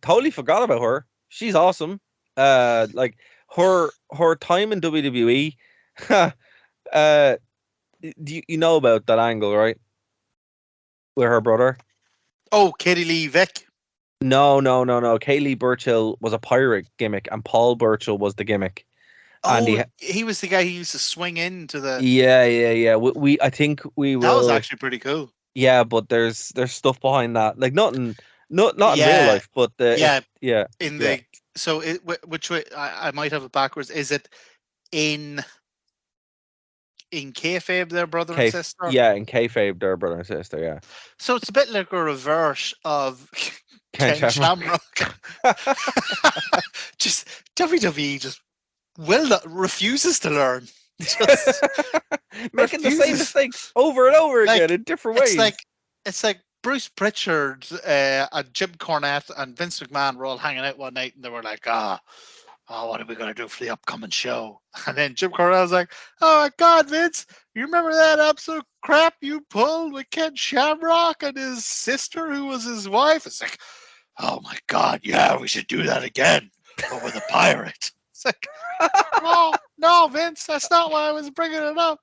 totally forgot about her. She's awesome. Like her time in WWE. You know about that angle, right? With her brother. Oh, Katie Lee Vick. No. Kaylee Burchill was a pirate gimmick, and Paul Burchill was the gimmick. And He was the guy who used to swing into the. Yeah. I think we will. That was actually pretty cool. Yeah, but there's stuff behind that, like not in real life, but in the so which way I might have it backwards. Is it in kayfabe, their brother and sister? Yeah, in kayfabe, their brother and sister. Yeah. So it's a bit like a reverse of Ken Shamrock. Just WWE just refuses to learn. Just making the same mistakes over and over again in different ways. It's like Bruce Pritchard and Jim Cornette and Vince McMahon were all hanging out one night, and they were like, what are we going to do for the upcoming show? And then Jim Cornette was like, oh my God, Vince, you remember that episode of crap you pulled with Ken Shamrock and his sister who was his wife? It's like, oh my God, yeah, we should do that again, but with a pirate. It's like, no, Vince, that's not why I was bringing it up.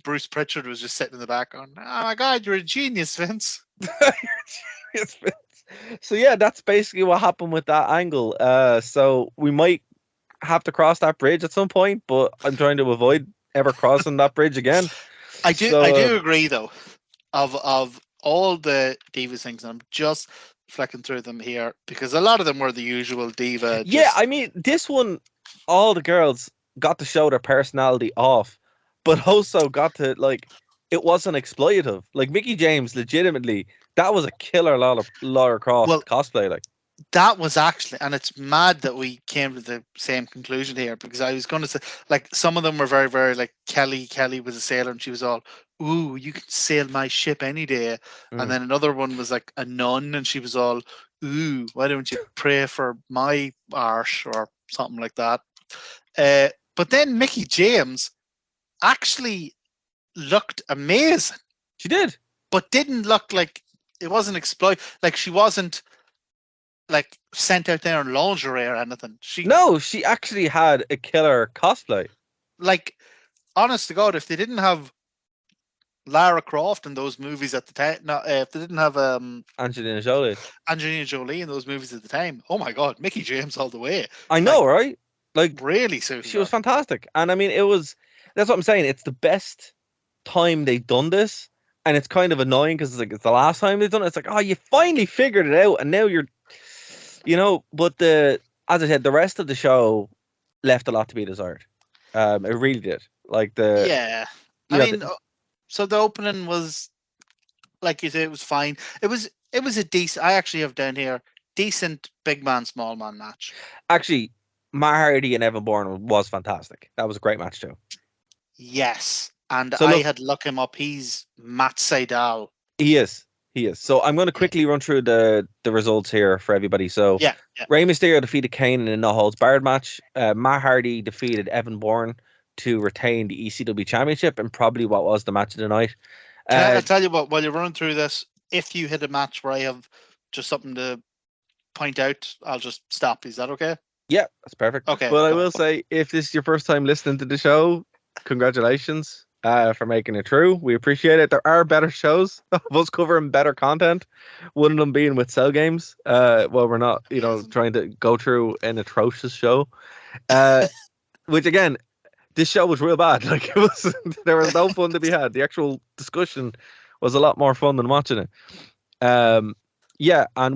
Bruce Pritchard was just sitting in the back going, oh my God, you're a genius, Vince. You're a genius, Vince. So yeah, that's basically what happened with that angle. So we might have to cross that bridge at some point, but I'm trying to avoid ever crossing that bridge again. I do agree though. Of all the Divas things, I'm just flicking through them here because a lot of them were the usual diva. Yeah, I mean, this one, all the girls got to show their personality off, but also got to, like, it wasn't exploitative. Like Mickie James, legitimately, that was a killer Lara Croft cosplay. Like that was actually, and it's mad that we came to the same conclusion here because I was going to say, like, some of them were very, very like Kelly. Kelly was a sailor, and she was all, "Ooh, you can sail my ship any day." And then another one was like a nun, and she was all, "Ooh, why don't you pray for my arse," or something like that. But then Mickie James actually looked amazing. She did, but didn't look like it wasn't like she wasn't like sent out there in lingerie or anything. She actually had a killer cosplay. Like, honest to God, if they didn't have Lara Croft in those movies at the time, if they didn't have Angelina Jolie in those movies at the time, oh my God, Mickie James all the way. I know, right? Like, really suited. She was fantastic, and I mean, that's what I'm saying. It's the best time they've done this, and it's kind of annoying because it's the last time they've done it. It's like, oh, you finally figured it out, and now you're, but as I said, the rest of the show left a lot to be desired. It really did. Like so the opening was, like you said, it was fine. It was a decent. I actually have down here decent big man small man match. Actually, Matt Hardy and Evan Bourne was fantastic. That was a great match too. Yes. And I had looked him up. He's Matt Sydal. He is. So I'm going to quickly run through the results here for everybody. So Rey Mysterio defeated Kane in a no holds barred match. Matt Hardy defeated Evan Bourne to retain the ECW Championship, and probably what was the match of the night. I'll tell you what, while you're running through this, if you hit a match where I have just something to point out, I'll just stop. Is that okay? Yeah, that's perfect. Okay. Well, I will say, if this is your first time listening to the show, congratulations for making it through. We appreciate it. There are better shows of us covering better content. One of them being with Cell Games. We're not, trying to go through an atrocious show. Which again, this show was real bad. Like, there was no fun to be had. The actual discussion was a lot more fun than watching it. And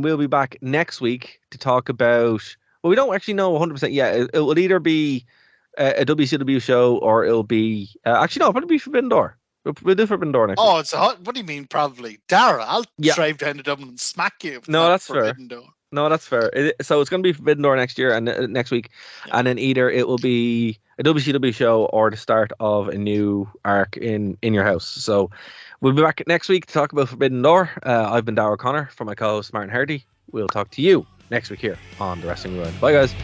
we'll be back next week to talk about. Well, we don't actually know 100% yet. It will either be a WCW show, or it'll be actually no, it'll probably be Forbidden Door. We'll do Forbidden Door next week. What do you mean probably? Dara, I'll drive down to Dublin and smack you. No, that's fair. Door. No, that's fair. So it's going to be Forbidden Door next year and next week, and then either it will be a WCW show or the start of a new arc in your house. So we'll be back next week to talk about Forbidden Door. I've been Darrell Connor for my co-host Martin Hardy. We'll talk to you next week here on The Wrestling Rewind. Bye, guys.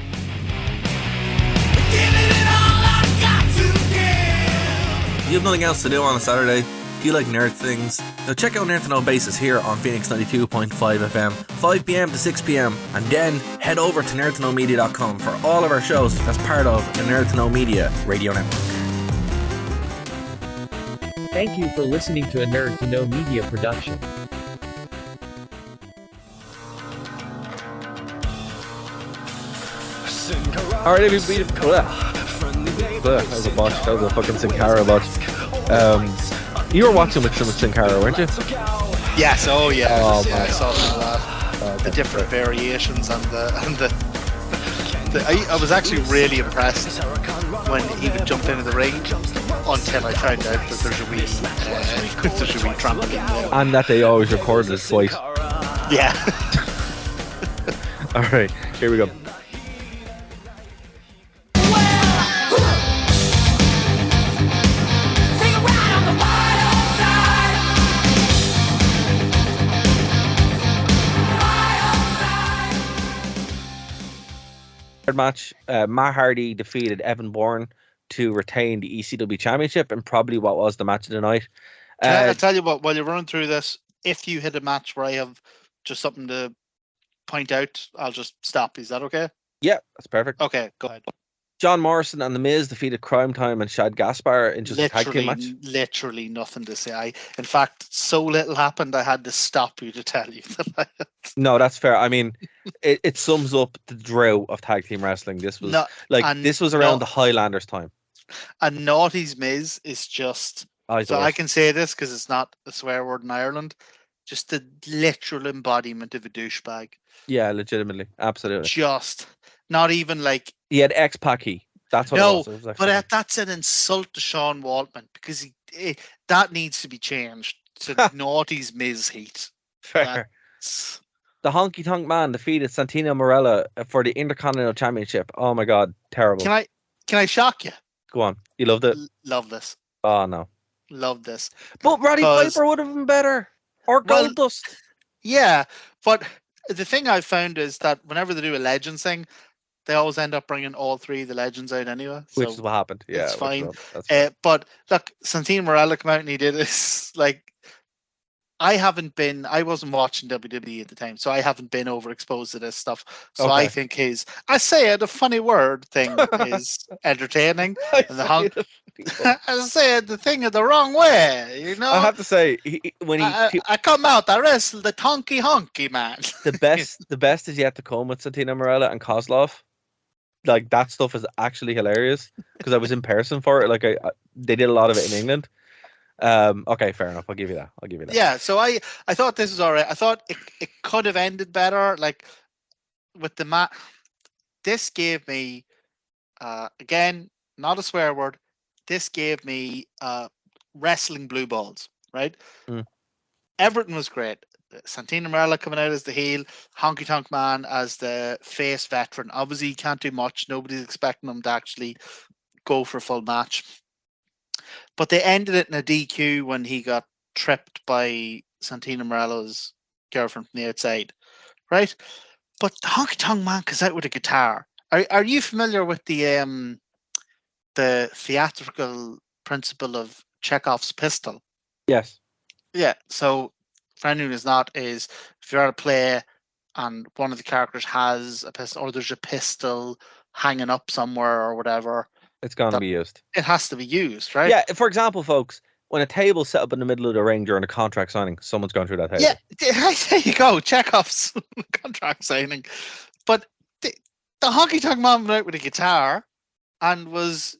You have nothing else to do on a Saturday? Do you like nerd things? Now check out Nerd to Know Basis here on Phoenix 92.5 FM, 5 p.m. to 6 p.m. And then head over to nerdtoknowmedia.com for all of our shows as part of the Nerd to Know Media radio network. Thank you for listening to a Nerd to Know Media production. Alright, everybody. That was a botch. That was a fucking Sin Cara botch. You were watching with Sin Cara, weren't you? Yes. Oh yeah. Oh, yeah, man. I saw some of that. The different variations and the I was actually really impressed when he would jump into the ring until I found out that there's a wee trampoline there. And that they always recorded it twice. Yeah. Alright, here we go. Match, Matt Hardy defeated Evan Bourne to retain the ECW Championship and probably what was the match of the night. I'll tell you what, while you're running through this, if you hit a match where I have just something to point out, I'll just stop. Is that okay? Yeah, that's perfect. Okay, go ahead. John Morrison and The Miz defeated Crime Time and Shad Gaspar in just a tag team match. Literally nothing to say. In fact, so little happened, I had to stop you to tell you that. No, that's fair. I mean, it sums up the drought of tag team wrestling. This was this was around the Highlanders time. And Naughty's Miz is just I can say this because it's not a swear word in Ireland. Just the literal embodiment of a douchebag. Yeah, legitimately, absolutely. Just not even like he had X-Packy. That's what it was. It was but that's an insult to Sean Waltman because that needs to be changed to Naughty's Miz heat. Fair. The Honky Tonk Man defeated Santino Marella for the Intercontinental Championship. Oh my god, terrible. Can I shock you? Go on. You loved it? Love this. Oh no. Love this. But Roddy Piper would have been better. Or Goldust. Yeah, but the thing I've found is that whenever they do a Legends thing, they always end up bringing all three of the Legends out anyway. So which is what happened. Yeah, it's fine. That's fine. But look, Santino Marella came out and he did this. Like, I wasn't watching WWE at the time, so I haven't been overexposed to this stuff. So okay. I think I say it, a funny word thing is entertaining. I say it the thing the wrong way, you know. I have to say, I come out, I wrestle the honky man. the best is yet to come with Santino Marella and Kozlov. Like that stuff is actually hilarious because I was in person for it. Like they did a lot of it in England. Okay, fair enough. I'll give you that. Yeah, so I thought this was all right. I thought it could have ended better. Like with the mat, this gave me again, not a swear word. This gave me wrestling blue balls, right? Everything was great. Santino Marella coming out as the heel, Honky Tonk Man as the face veteran. Obviously, he can't do much. Nobody's expecting him to actually go for a full match. But they ended it in a DQ when he got tripped by Santino Marella's girlfriend from the outside, right? But the Honky Tonk Man comes out with a guitar. Are you familiar with the theatrical principle of Chekhov's pistol? Yes. Yeah. So for anyone who's not, is if you're at a play and one of the characters has a pistol or there's a pistol hanging up somewhere or whatever, it's going to be used. It has to be used, right? Yeah. For example, folks, when a table's set up in the middle of the ring during a contract signing, someone's gone through that table. Yeah, there you go. Chekhov's contract signing. But the Honky Tonk Man went out with a guitar and was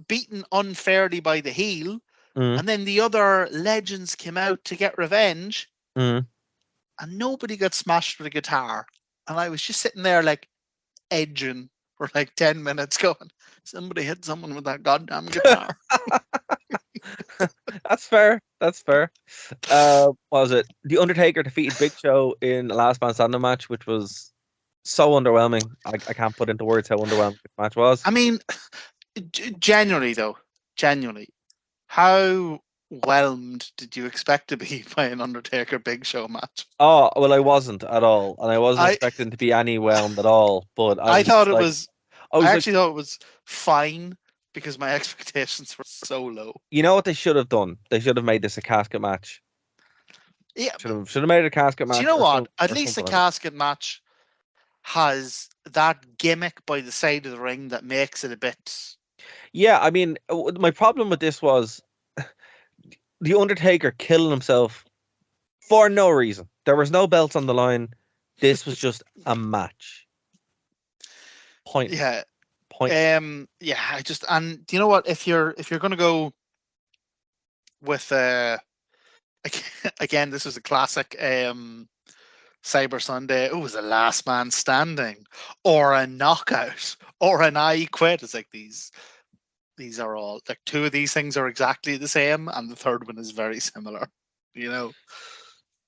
beaten unfairly by the heel. And then the other legends came out to get revenge. And nobody got smashed with a guitar. And I was just sitting there like edging for like 10 minutes going, somebody hit someone with that goddamn guitar. That's fair. What was it? The Undertaker defeated Big Show in the last man standing match, which was So underwhelming. I can't put into words how underwhelming the match was. I mean, genuinely, how whelmed did you expect to be by an Undertaker Big Show match? Oh, well, I wasn't at all. And I wasn't I expecting to be any whelmed at all. But I I was thought just it like, was. I was I like, actually thought it was fine because my expectations were so low. you know what they should have done? They should have made this a casket match. Yeah, Should have made it a casket do match you know or, what? At or least the something like that. casket match has that gimmick by the side of the ring that makes it a bit. Yeah, I mean, my problem with this was the Undertaker killing himself for no reason. There was no belts on the line. This was just a match. Pointless. Yeah, Pointless. I just, and do you know what? If you're gonna go with again, this was a classic Cyber Sunday. It was a last man standing, or a knockout, or an I quit. It's like these are all like two of these things are exactly the same, and the third one is very similar. You know.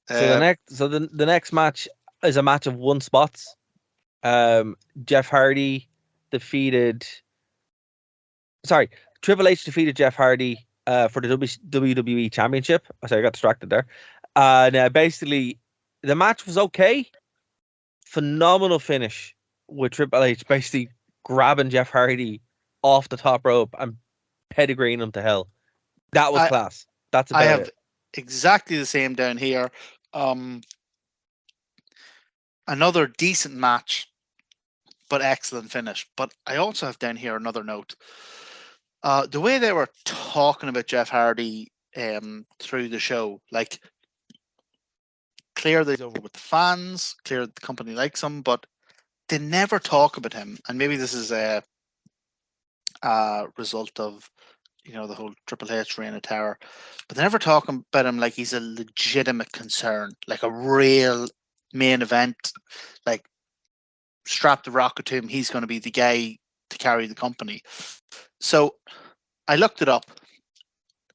So the next match is a match of one spots. Jeff Hardy defeated. Sorry, Triple H defeated Jeff Hardy for the WWE Championship. Sorry, I got distracted there. And basically, the match was okay. Phenomenal finish with Triple H basically grabbing Jeff Hardy off the top rope and pedigreeing him to hell. That was class. That's about I have it. exactly the same down here. Another decent match, but excellent finish. But I also have down here another note. The way they were talking about Jeff Hardy through the show, like clear that he's over with the fans, clear that the company likes him, but they never talk about him. And maybe this is a result of the whole Triple H reign of terror, but they never talk about him like he's a legitimate concern, like a real main event, like strap the rocket to him, he's going to be the guy to carry the company. So I looked it up,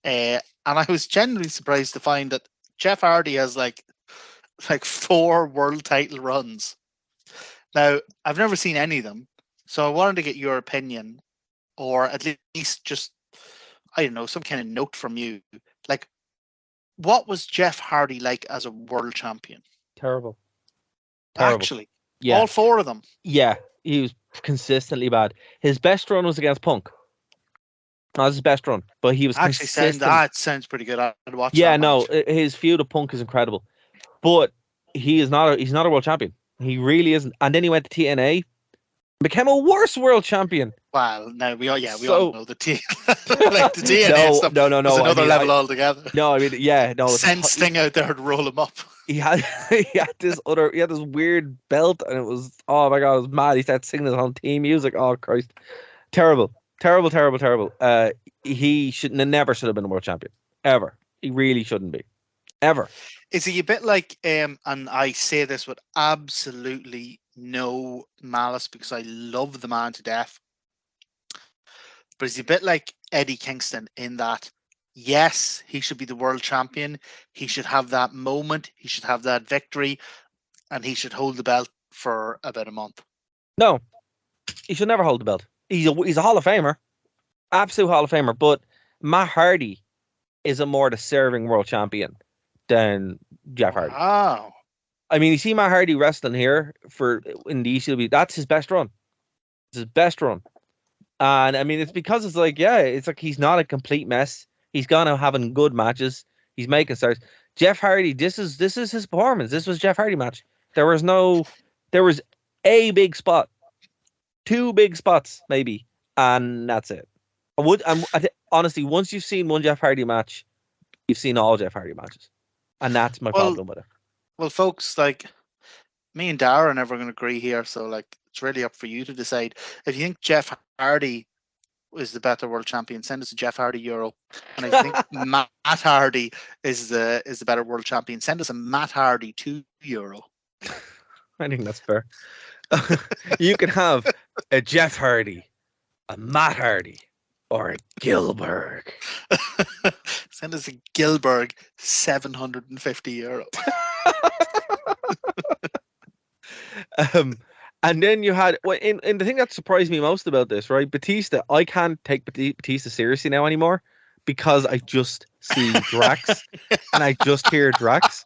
and I was genuinely surprised to find that Jeff Hardy has like 4 world title runs. Now, I've never seen any of them, so I wanted to get your opinion, or at least just, I don't know, some kind of note from you. Like, what was Jeff Hardy like as a world champion? Terrible. Actually, yeah, all 4 of them. Yeah, he was consistently bad. His best run was against Punk. Not his best run, but he was Actually, consistent. sounds pretty good. I'd watch. Yeah, that no, match. his feud of Punk is incredible, but he's not a world champion. He really isn't. And then he went to TNA, became a worse world champion. Well, no, we all know the T, like the TNA no, stuff. No, was another level altogether. No, I mean, yeah, no. Send Sting out there to roll him up. He had this weird belt, and it was, oh my god, it was mad. He started singing his own theme music. Oh Christ, terrible. He never should have been a world champion ever. He really shouldn't be, ever. Is he a bit like and I say this with absolutely no malice because I love the man to death, but is he a bit like Eddie Kingston in that, yes, he should be the world champion, he should have that moment, he should have that victory, and he should hold the belt for about a month? No, he should never hold the belt. He's a Hall of Famer, absolute Hall of Famer, but Matt Hardy is a more deserving world champion than Jeff Hardy. Wow. I mean, you see Matt Hardy wrestling here in the ECW. That's his best run. It's his best run. And I mean, it's because it's like he's not a complete mess. He's gone out having good matches. He's making stars. Jeff Hardy, this is his performance. This was Jeff Hardy match. There was a big spot, 2 big spots maybe, and that's it. Honestly, once you've seen one Jeff Hardy match, you've seen all Jeff Hardy matches, and that's my problem with it. Well, folks, like me and Dara are never going to agree here, so like it's really up for you to decide. If you think Jeff Hardy is the better world champion, send us a Jeff Hardy Euro. And if you think Matt Hardy is the better world champion, send us a Matt Hardy €2. I think that's fair. You can have a Jeff Hardy, a Matt Hardy, or a Gilberg. Send us a Gilberg €750. And then you had, well, in the thing that surprised me most about this, right? Batista, I can't take Batista seriously now anymore because I just see Drax and I just hear Drax.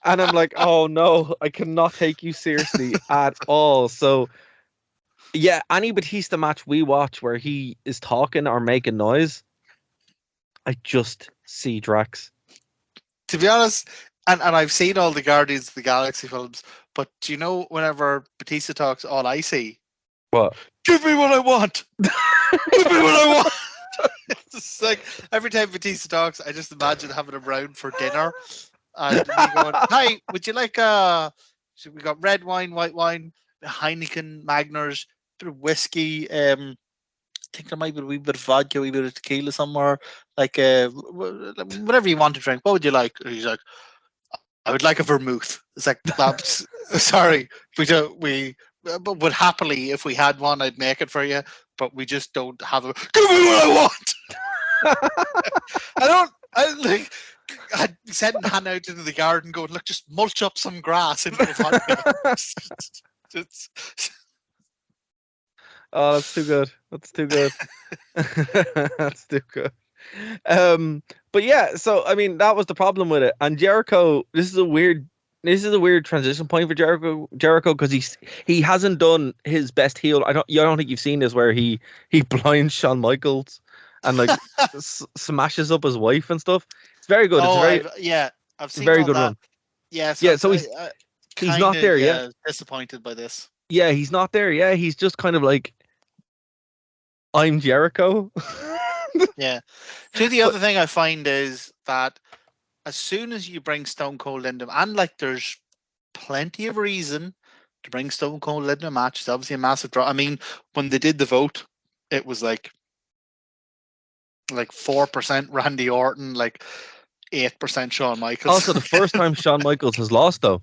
And I'm like, oh no, I cannot take you seriously at all. So, yeah, any Batista match we watch where he is talking or making noise, I just see Drax. To be honest, and I've seen all the Guardians of the Galaxy films, but do you know whenever Batista talks, all I see, What? give me what I want. Give me what I want. It's just like every time Batista talks, I just imagine having him round for dinner and me going, "Hi, would you like so we got red wine, white wine, Heineken, Magners, bit of whiskey. I think there might be a wee bit of vodka, a wee bit of tequila somewhere. Like whatever you want to drink. What would you like?" And he's like, "I would like a vermouth." It's like, "That's sorry, we don't. We but would happily, if we had one, I'd make it for you. But we just don't have a. Give me what I want." I don't. I like. I'd send Hannah out into the garden, going, "Look, just mulch up some grass into the vodka." It's, Oh, that's too good. That's too good. That's too good. But yeah, so I mean that was the problem with it. And Jericho, this is a weird transition point for Jericho because he hasn't done his best heel. I don't think you've seen this where he blinds Shawn Michaels and like smashes up his wife and stuff. It's very good. I've seen very all good that. run. Yeah, So he's not there yet. Disappointed by this. Yeah, he's not there. Yeah, he's just kind of like, I'm Jericho. Yeah. The other thing I find is that as soon as you bring Stone Cold into, and like there's plenty of reason to bring Stone Cold into a match. It's obviously a massive draw. I mean, when they did the vote, it was like 4% Randy Orton, like 8% Shawn Michaels. Also, the first time Shawn Michaels has lost, though.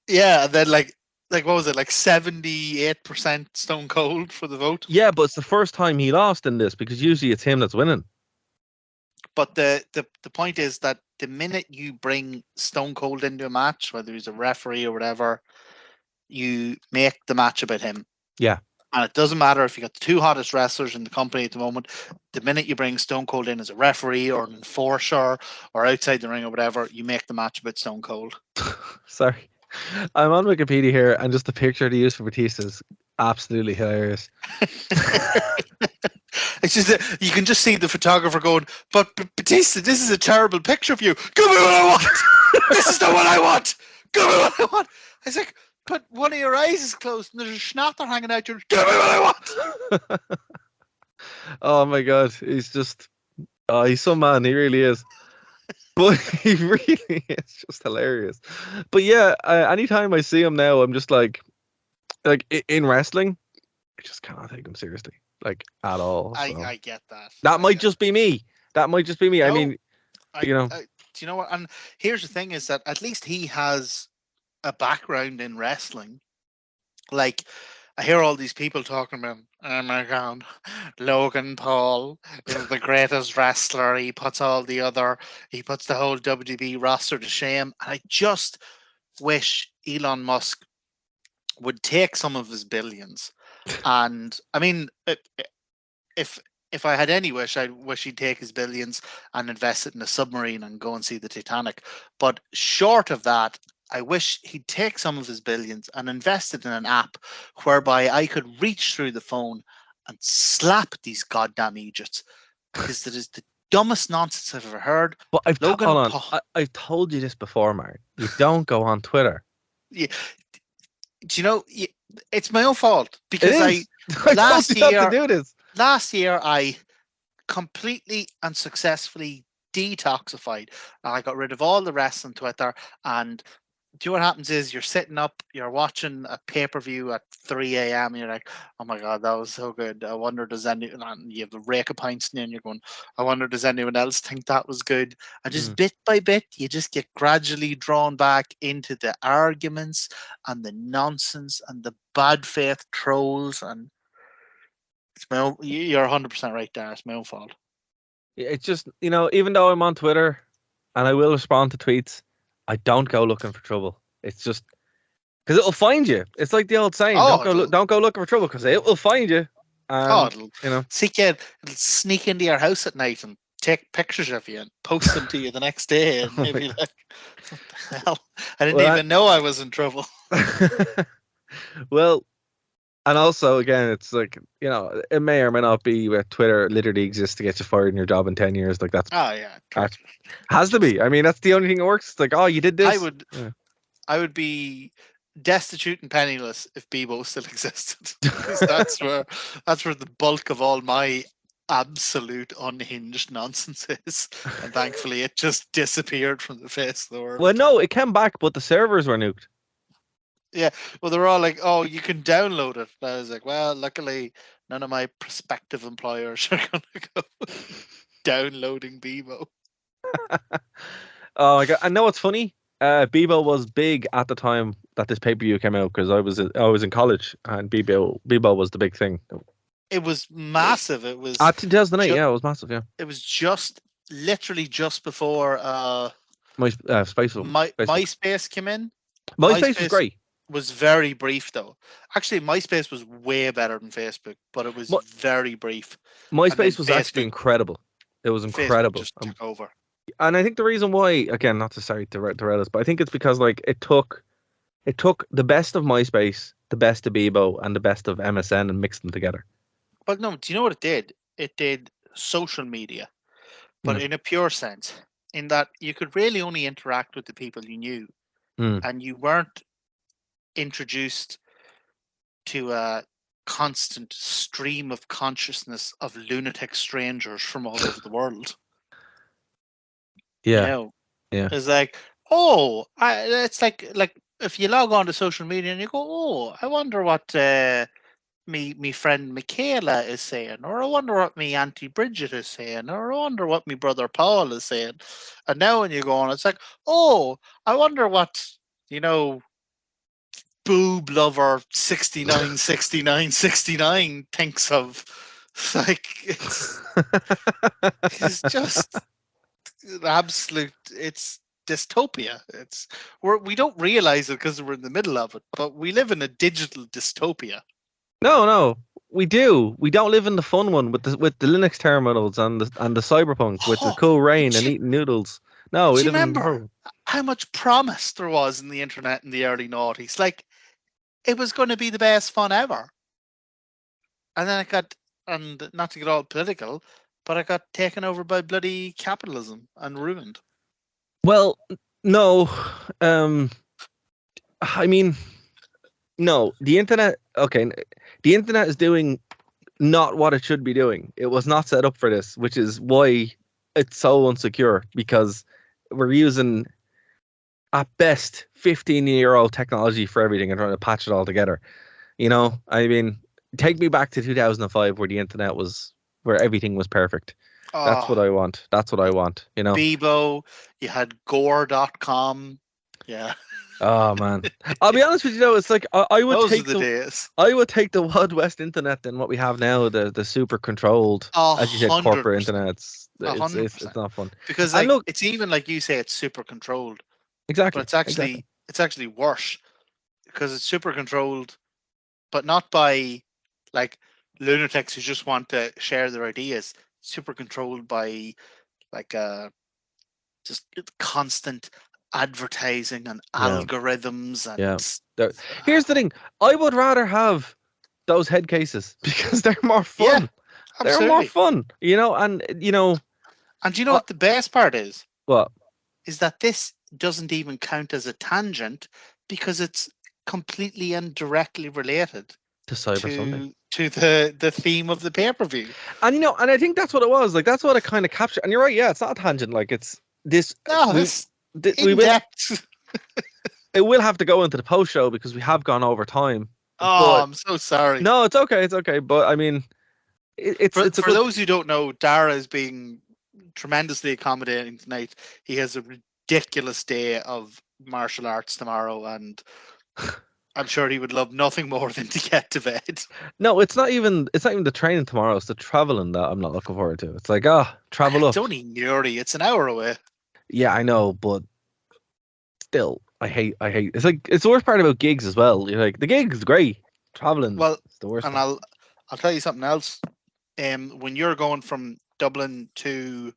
Yeah, and then like what was it, like 78% Stone Cold for the vote? Yeah, but it's the first time he lost in this because usually it's him that's winning. But the point is that the minute you bring Stone Cold into a match, whether he's a referee or whatever, you make the match about him. Yeah. And it doesn't matter if you got the two hottest wrestlers in the company at the moment. The minute you bring Stone Cold in as a referee or an enforcer or outside the ring or whatever, you make the match about Stone Cold. Sorry. I'm on Wikipedia here, and just the picture they use for Batista is absolutely hilarious. It's just that you can just see the photographer going, but Batista, this is a terrible picture of you. Give me what I want. This is not what I want. Give me what I want. It's like, but one of your eyes is closed and there's a schnapper hanging out your. Give me what I want. Oh my god, he's some man. He really is. But he really is just hilarious. But yeah, anytime I see him now, I'm just like in wrestling, I just cannot take him seriously, like at all. So. I get that. That might just be me. I mean, do you know what? And here's the thing: is that at least he has a background in wrestling. Like, I hear all these people talking about, oh my god, Logan Paul is the greatest wrestler. He puts the whole WWE roster to shame. And I just wish Elon Musk would take some of his billions. And I mean, if I had any wish, I wish he'd take his billions and invest it in a submarine and go and see the Titanic. But short of that, I wish he'd take some of his billions and invest it in an app whereby I could reach through the phone and slap these goddamn idiots, because that is the dumbest nonsense I've ever heard. But I've told you this before, Mark. You don't go on Twitter. Yeah. Do you know, it's my own fault because I last year I completely and successfully detoxified. I got rid of all the rest on Twitter, and do you know what happens is you're sitting up, you're watching a pay-per-view at 3 a.m. and you're like, oh my god, that was so good. I wonder you have the rake of pints in you and you're going, I wonder does anyone else think that was good? And just bit by bit, you just get gradually drawn back into the arguments and the nonsense and the bad faith trolls. And it's you're 100% right there. It's my own fault. It's just, even though I'm on Twitter and I will respond to tweets, I don't go looking for trouble. It's just, Because it'll find you. It's like the old saying: don't go looking for trouble, because it will find you. It'll You know, seek you. It'll sneak into your house at night and take pictures of you and post them to you the next day, and you'll be like, "What the hell? I didn't even know I was in trouble." Well, and also again, it's like, you know, it may or may not be where Twitter literally exists to get you fired in your job in 10 years. Like that's that has to be. I mean, that's the only thing that works. It's like, oh, you did this. I would be destitute and penniless if Bebo still existed. Because that's where the bulk of all my absolute unhinged nonsense is. And thankfully it just disappeared from the face of the world. Well, no, it came back, but the servers were nuked. Yeah, well, they're all like, "Oh, you can download it." And I was like, "Well, luckily, none of my prospective employers are going to go downloading Bebo." Oh my god! I know it's funny. Bebo was big at the time that this pay-per-view came out, because I was in college, and Bebo was the big thing. It was massive. It was 2008. Yeah, it was massive. Yeah, it was literally just before MySpace came in. MySpace was great. Was very brief though. Actually, MySpace was way better than Facebook, but it was very brief. MySpace was actually incredible. It was incredible. Facebook just took over. And I think the reason why, again, not to sorry to derail this, but I think it's because like it took the best of MySpace, the best of Bebo, and the best of MSN and mixed them together. But no, do you know what it did? It did social media, but in a pure sense, in that you could really only interact with the people you knew, and you weren't introduced to a constant stream of consciousness of lunatic strangers from all over the world. Yeah, you know? Yeah. It's like, it's like if you log on to social media and you go, "Oh, I wonder what me friend Michaela is saying," or "I wonder what me Auntie Bridget is saying," or "I wonder what me brother Paul is saying." And now when you go on, it's like, "Oh, I wonder what, you know, boob lover 69 thinks of." Like it's just an absolute, it's dystopia. We don't realize it because we're in the middle of it, but we live in a digital dystopia. No, we do. We don't live in the fun one with the Linux terminals and the cyberpunk with the cool rain and eating noodles. No, we do you live remember how much promise there was in the internet in the early noughties? Like, it was going to be the best fun ever, and then and not to get all political, but I got taken over by bloody capitalism and ruined. Well, no, I mean, no, the internet. Okay, the internet is doing not what it should be doing. It was not set up for this, which is why it's so insecure, because we're using at best 15-year-old technology for everything and trying to patch it all together. You know, I mean, take me back to 2005 where the internet was, where everything was perfect. That's what I want. That's what I want. You know, Bebo, you had gore.com. Yeah. Oh man, I'll be honest with you though. It's like I would take the days. I would take the Wild West internet than what we have now. The super controlled, as you said, corporate internet. It's not fun. Because like, look, it's even like you say, it's super controlled. Exactly. But it's actually worse, because it's super controlled, but not by like lunatics who just want to share their ideas. Super controlled by like just constant advertising and algorithms and here's the thing, I would rather have those head cases because they're more fun. They're more fun, you know. And you know what the best part is? What is that this doesn't even count as a tangent, because it's completely and directly related to CyberSunday, to the theme of the pay-per-view. And you know, and I think that's what it was. Like, that's what it kind of captured. And you're right, it's not a tangent. Like, it's this. We will. It will have to go into the post show because we have gone over time. I'm so sorry. No, it's okay. It's okay. But I mean, it's for those who don't know, Dara is being tremendously accommodating tonight. He has a ridiculous day of martial arts tomorrow, and I'm sure he would love nothing more than to get to bed. No, it's not even the training tomorrow. It's the traveling that I'm not looking forward to. It's like, travel up. It's only Newry. It's an hour away. Yeah, I know, but still, I hate. It's like it's the worst part about gigs as well. You're like the gig is great, traveling. Well, It's the worst. and part. I'll tell you something else. When you're going from Dublin to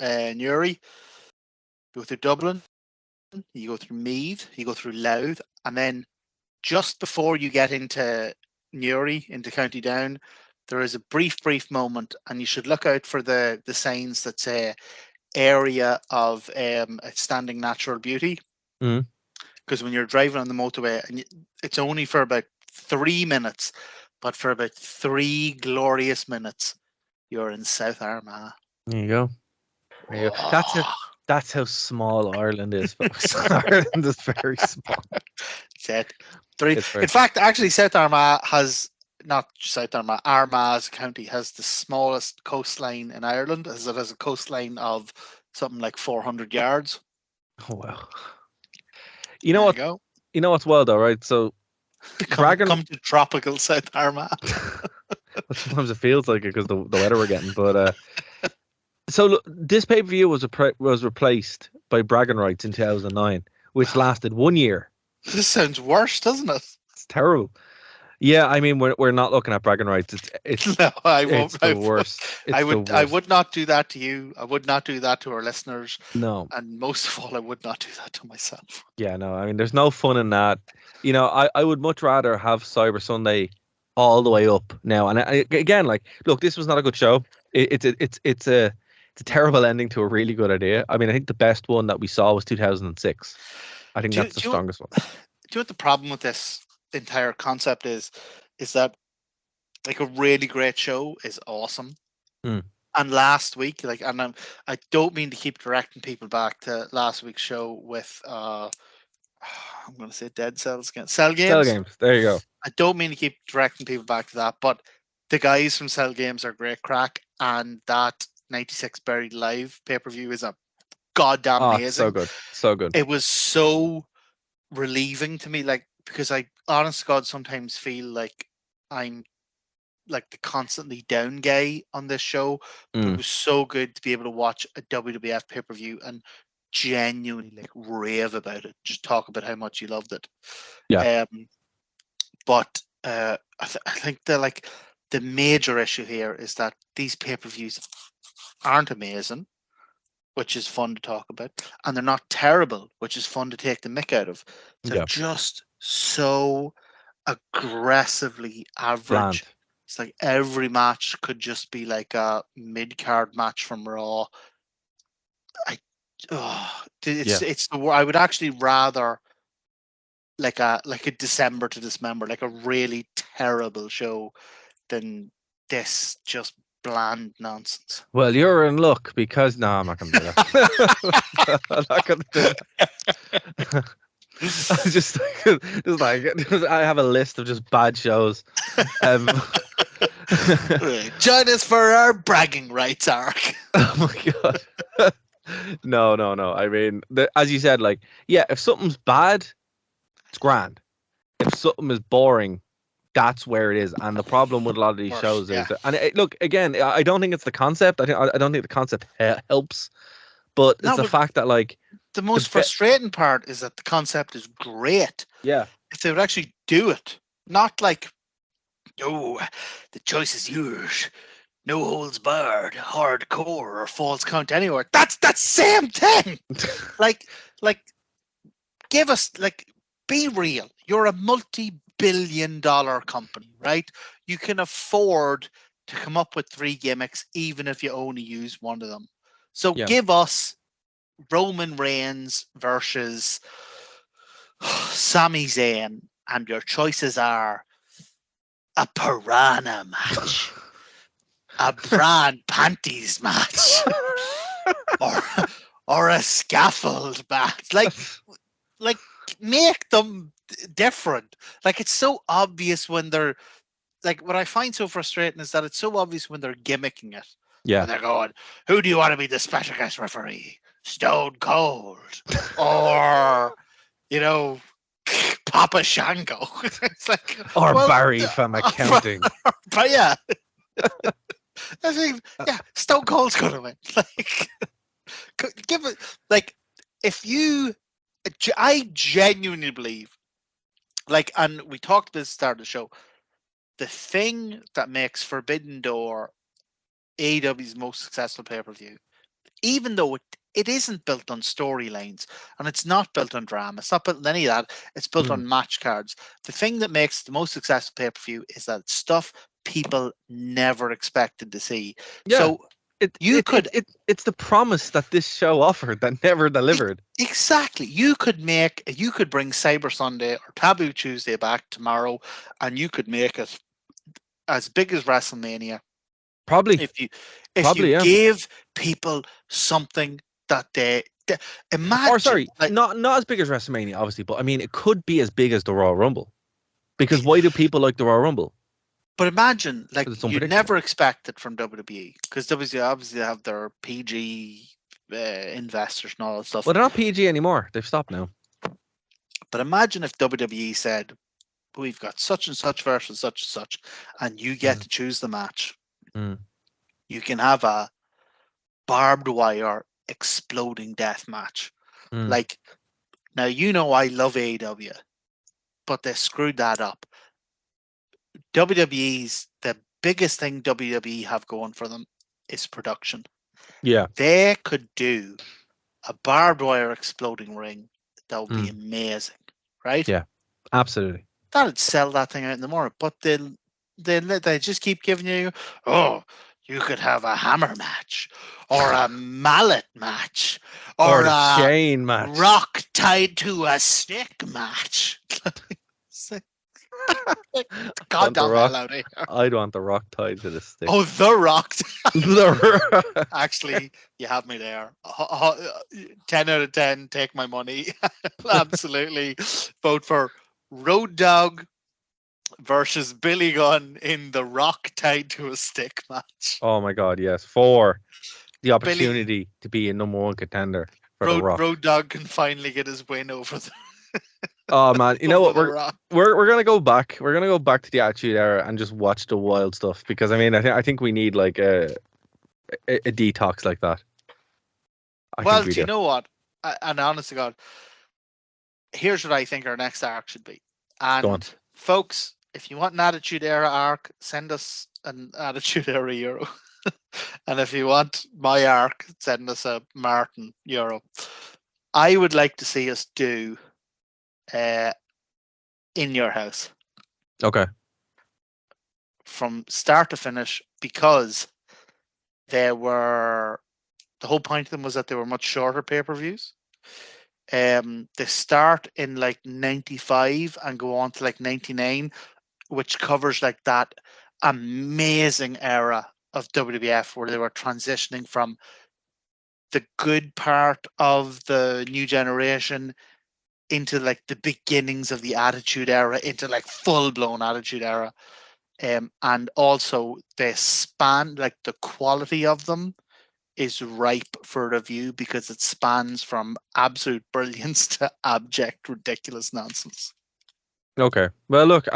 Newry, you go through Dublin, you go through Meath, you go through Louth, and then just before you get into Newry, into County Down, there is a brief moment, and you should look out for the signs that say area of outstanding natural beauty. Mhm. Because when you're driving on the motorway, and it's only for about 3 minutes, but for about 3 glorious minutes, you're in South Armagh. There you go. There you go. Oh. That's how small Ireland is, folks. Ireland is very small. Set. Three. It's very In fact, actually, South Armagh has not South Armagh. Armagh County has the smallest coastline in Ireland, as it has a coastline of something like 400 yards. Oh wow. You know There what? you go. You know what's wild though, right? So Come to tropical South Armagh. sometimes it feels like it because the weather we're getting. But so look, this pay per view was replaced by bragging rights in 2009, which lasted 1 year. This sounds worse, doesn't it? It's terrible. Yeah, I mean we're not looking at bragging rights. It's No, I won't. it's the worst. It's I the would. I worst. would not do that to you. I would not do that to our listeners. No. And most of all, I would not do that to myself. Yeah, no. I mean, there's no fun in that. You know, I would much rather have Cyber Sunday all the way up now. And again, like, look, this was not a good show. It's a terrible ending to a really good idea. I mean, I think the best one that we saw was 2006. I think that's the strongest one. Do you know what the problem with this entire concept is? Is that like a really great show is awesome. Mm. And last week, like, and I don't mean to keep directing people back to last week's show with I'm going to say Dead Cells again. Cell Games. Cell Games. There you go. I don't mean to keep directing people back to that, but the guys from Cell Games are great crack, and that 96 Buried Live pay-per-view is a goddamn amazing. So good. So good. It was so relieving to me, like, because I, honest to God, sometimes feel like I'm like the constantly down guy on this show. But it was so good to be able to watch a WWF pay-per-view and genuinely like rave about it, just talk about how much you loved it. Yeah. But I think the major issue here is that these pay-per-views aren't amazing, which is fun to talk about, and they're not terrible, which is fun to take the mick out of. They're just so aggressively average. Bland. It's like every match could just be like a mid-card match from Raw. I would actually rather like a December to Dismember, like a really terrible show, than this just bland nonsense. Well, you're in luck because no, I'm not going to do that. I'm not going to do that. just like I have a list of just bad shows. Join us for our bragging rights arc. Oh my god. No. I mean, as you said, like, yeah, if something's bad, it's grand. If something is boring, that's where it is. And the problem with a lot of these shows is that, and look, again, I don't think it's the concept. I don't think the concept helps, but it's the fact that, like, the most frustrating part is that the concept is great. Yeah. If they would actually do it, not like, oh, the choice is yours. No holds barred, hardcore, or falls count anywhere. That's that same thing. like, give us, like, be real. You're a multi-billion-dollar company, right? You can afford to come up with 3 gimmicks, even if you only use one of them. So give us Roman Reigns versus Sami Zayn, and your choices are a piranha match. A brand panties match, or a scaffold match. Like make them different. Like, it's so obvious when they're like. What I find so frustrating is that it's so obvious when they're gimmicking it. Yeah, and they're going, "Who do you want to be the special guest referee? Stone Cold, or Papa Shango?" It's like, or Barry from accounting. But yeah. I think, Stone Cold's gonna win. Like, give it, like, if you I genuinely believe, like, and we talked about this at the start of the show, the thing that makes Forbidden Door AEW's most successful pay-per-view, even though it isn't built on storylines and it's not built on drama, it's not built on any of that, it's built on match cards. The thing that makes it the most successful pay-per-view is that it's stuff people never expected to see. Yeah. So it's the promise that this show offered that never delivered. Exactly. You could bring Cyber Sunday or Taboo Tuesday back tomorrow, and you could make it as big as WrestleMania. Probably. If you yeah. gave people something that they imagine. Or sorry, not as big as WrestleMania, obviously, but I mean, it could be as big as the Royal Rumble. Because why do people like the Royal Rumble? But imagine, like, you'd never expect it from WWE, because WWE obviously have their PG investors and all that stuff. Well, they're not PG anymore. They've stopped now. But imagine if WWE said, we've got such and such versus such and such, and you get to choose the match. You can have a barbed wire exploding death match. Like, now, I love AEW, but they screwed that up. The biggest thing WWE have going for them is production. Yeah. They could do a barbed wire exploding ring that would be amazing, right? Yeah, absolutely. That'd sell that thing out in the morning, but they just keep giving you, you could have a hammer match, or a mallet match, or a chain match, rock tied to a stick match. God damn hell out of here. I'd want the rock tied to the stick. Oh, the rock. The rock. Actually, you have me there. 10 out of 10, take my money. Absolutely. Vote for Road Dogg versus Billy Gunn in the rock tied to a stick match. Oh my God, yes. For the opportunity to be a number one contender for the Rock. Road Dogg can finally get his win over the Oh man, you know what? We're gonna go back. We're gonna go back to the Attitude Era and just watch the wild stuff, because I mean, I think we need like a detox like that. Well, do you know what? And honest to God, here's what I think our next arc should be. And folks, if you want an Attitude Era arc, send us an Attitude Era Euro. And if you want my arc, send us a Martin Euro. I would like to see us do In Your House. Okay. From start to finish, because the whole point of them was that they were much shorter pay-per-views. They start in like 95 and go on to like 99, which covers like that amazing era of WWF where they were transitioning from the good part of the new generation into like the beginnings of the Attitude Era, into like full-blown Attitude Era. And also they span, like the quality of them is ripe for review because it spans from absolute brilliance to abject ridiculous nonsense. Okay. Well, look,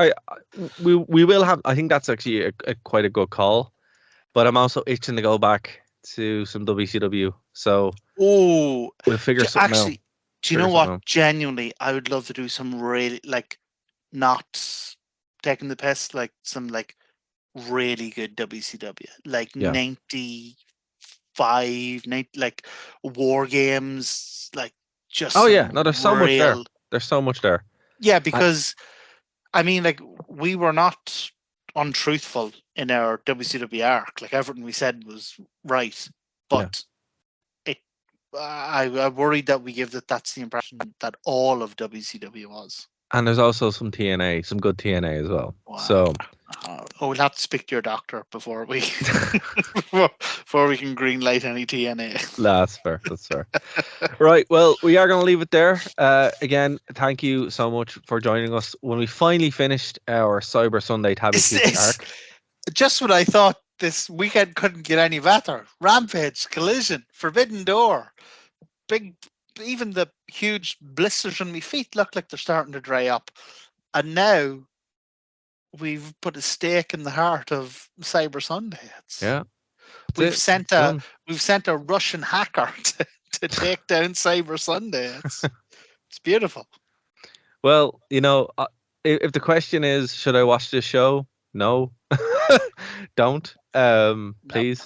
we will have. I think that's actually a quite a good call, but I'm also itching to go back to some WCW. So we'll figure something out. Do you know what? Genuinely, I would love to do some really, like, not taking the piss, like some like really good WCW, like 95, 90, like War Games, like just. Oh yeah, no, there's so much there. There's so much there. Yeah, because I mean, like, we were not untruthful in our WCW arc. Like, everything we said was right, but I worried that we give that's the impression that all of WCW was. And there's also some TNA, some good TNA as well. Wow. So, we'll have to speak to your doctor before we before we can green light any TNA. That's fair. That's fair. Right. Well, we are going to leave it there. Again, thank you so much for joining us. When we finally finished our Cyber Sunday Taboo Tuesday arc, just what I thought. This weekend couldn't get any better. Rampage, Collision, Forbidden Door, even the huge blisters on my feet look like they're starting to dry up. And now we've put a stake in the heart of Cyber Sunday. We've sent a Russian hacker to take down Cyber Sunday. It's It's beautiful. Well, if the question is, should I watch this show? No, don't. Please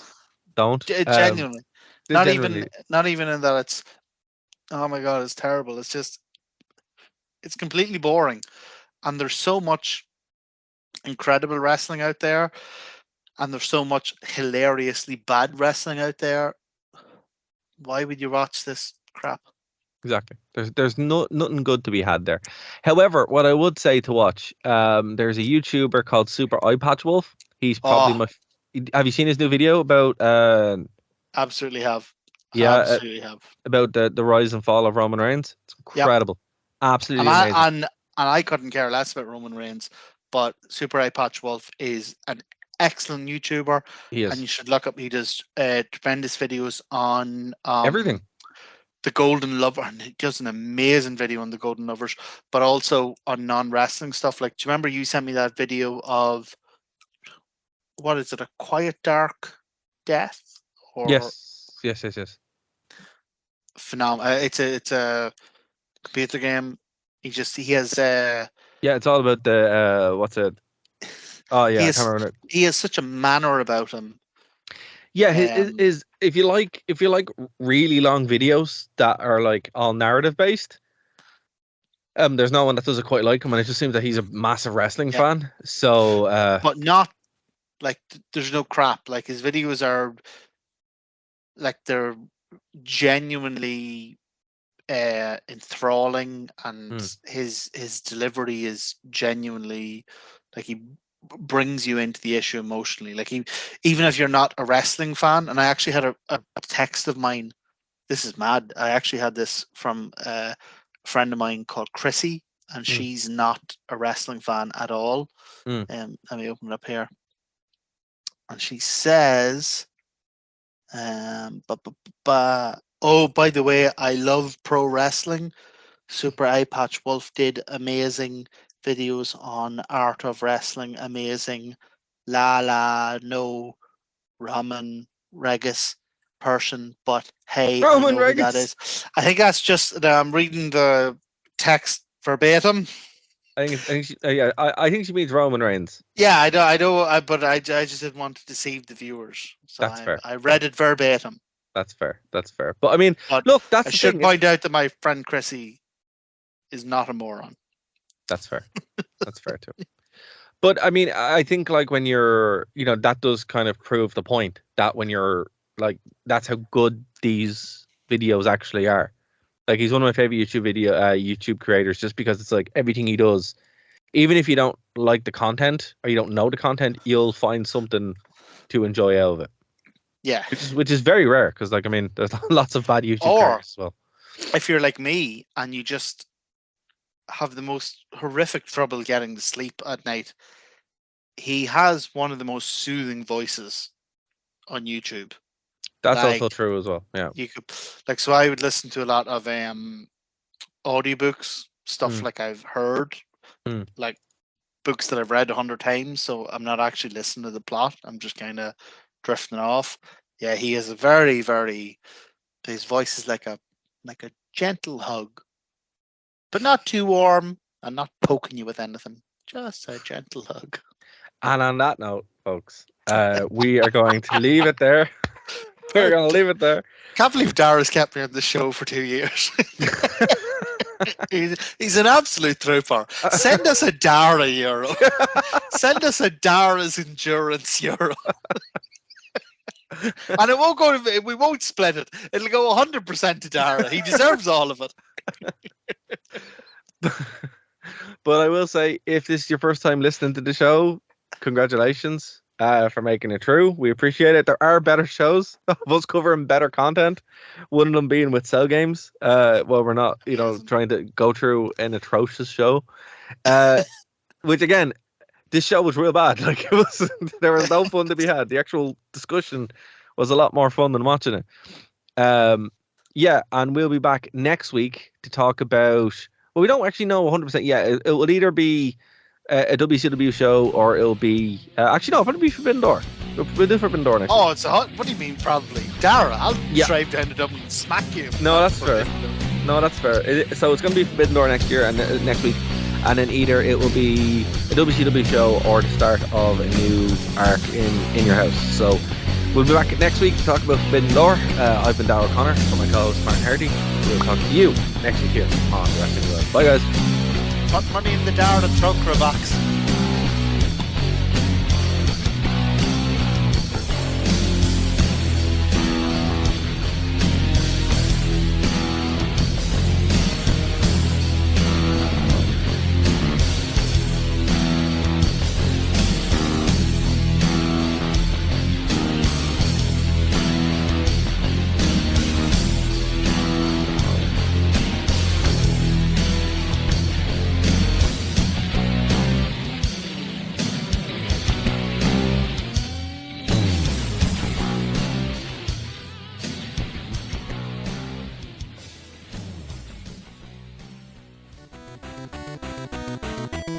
don't. Genuinely, not Genuinely, even in that it's. Oh my god, it's terrible. It's just, it's completely boring, and there's so much incredible wrestling out there, and there's so much hilariously bad wrestling out there. Why would you watch this crap? exactly. There's nothing good to be had there. However, what I would say to watch, there's a YouTuber called Super Eye Patch Wolf. He's probably my. Have you seen his new video about? Absolutely have. Yeah, Absolutely have. About the rise and fall of Roman Reigns. It's incredible. Yep. Absolutely amazing. And I couldn't care less about Roman Reigns, but Super Eye Patch Wolf is an excellent YouTuber. He is. And you should look up. He does tremendous videos on everything. The Golden Lover, and he does an amazing video on the Golden Lovers, but also on non-wrestling stuff. Like, do you remember you sent me that video of, what is it, A Quiet Dark Death? Or yes. Phenomenal. It's a computer game. He has yeah, it's all about the what's it? Oh yeah, I can't remember it. He has such a manner about him. Yeah, his if you like really long videos that are like all narrative based, there's no one that does it quite like him, and it just seems that he's a massive wrestling fan. So, but not like there's no crap. Like his videos are like they're genuinely enthralling, and his delivery is genuinely like he brings you into the issue emotionally. Like even if you're not a wrestling fan, and I actually had a text of mine. This is mad. I actually had this from a friend of mine called Chrissy, and she's not a wrestling fan at all. Let me open it up here. And she says, oh, by the way, I love pro wrestling. Super Eye Patch Wolf did amazing videos on art of wrestling. Amazing. No Roman Regis person, but hey, Roman I know who that Regis. is. I think that's just that I'm reading the text verbatim. I think she means Roman Reigns. Yeah, I know, but I just didn't want to deceive the viewers. So That's fair. I read it verbatim. That's fair. But I mean, look, that's I the should thing. point out that my friend Chrissy is not a moron. That's fair. That's fair too. But I mean, I think like when you're, that does kind of prove the point that when you're like, that's how good these videos actually are. Like he's one of my favorite YouTube creators, just because it's like everything he does, even if you don't like the content or you don't know the content, you'll find something to enjoy out of it. Yeah, which is very rare, because like I mean, there's lots of bad YouTube creators as well. If you're like me and you just have the most horrific trouble getting to sleep at night, he has one of the most soothing voices on YouTube. That's also true as well. Yeah, you could so I would listen to a lot of audiobooks, stuff like I've heard, like books that I've read 100 times. So I'm not actually listening to the plot. I'm just kind of drifting off. Yeah, he is a very, very. His voice is like a gentle hug, but not too warm and not poking you with anything. Just a gentle hug. And on that note, folks, we are going to leave it there. We're going to leave it there. Can't believe Dara's kept me on the show for 2 years. He's an absolute trooper. Send us a Dara euro. Send us a Dara's endurance euro. And it won't go. We won't split it. It'll go 100% to Dara. He deserves all of it. But I will say, if this is your first time listening to the show, congratulations for making it through. We appreciate it. There are better shows of us covering better content. One of them being with Cell Games. Well, we're not, trying to go through an atrocious show. Which again, this show was real bad. Like there was no fun to be had. The actual discussion was a lot more fun than watching it. Yeah, and we'll be back next week to talk about. Well, we don't actually know 100% yet. It will either be a WCW show, or it'll be actually no, it'll probably be Forbidden Door. We'll do Forbidden Door next. Oh, it's a hot. What do you mean? Probably, Dara. I'll drive down to Dublin and smack you. No, that's fair. No, that's fair. So it's going to be Forbidden Door next year and next week, and then either it will be a WCW show or the start of a new arc in your house. So we'll be back next week to talk about Forbidden Door. I've been Darryl Connor, for my co-host Martin Hardy. We'll talk to you next week here on The Wrestling World. Bye, guys. Put money in the Darren and Trunker box.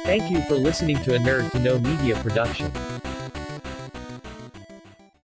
Thank you for listening to a Nerd to Know Media production.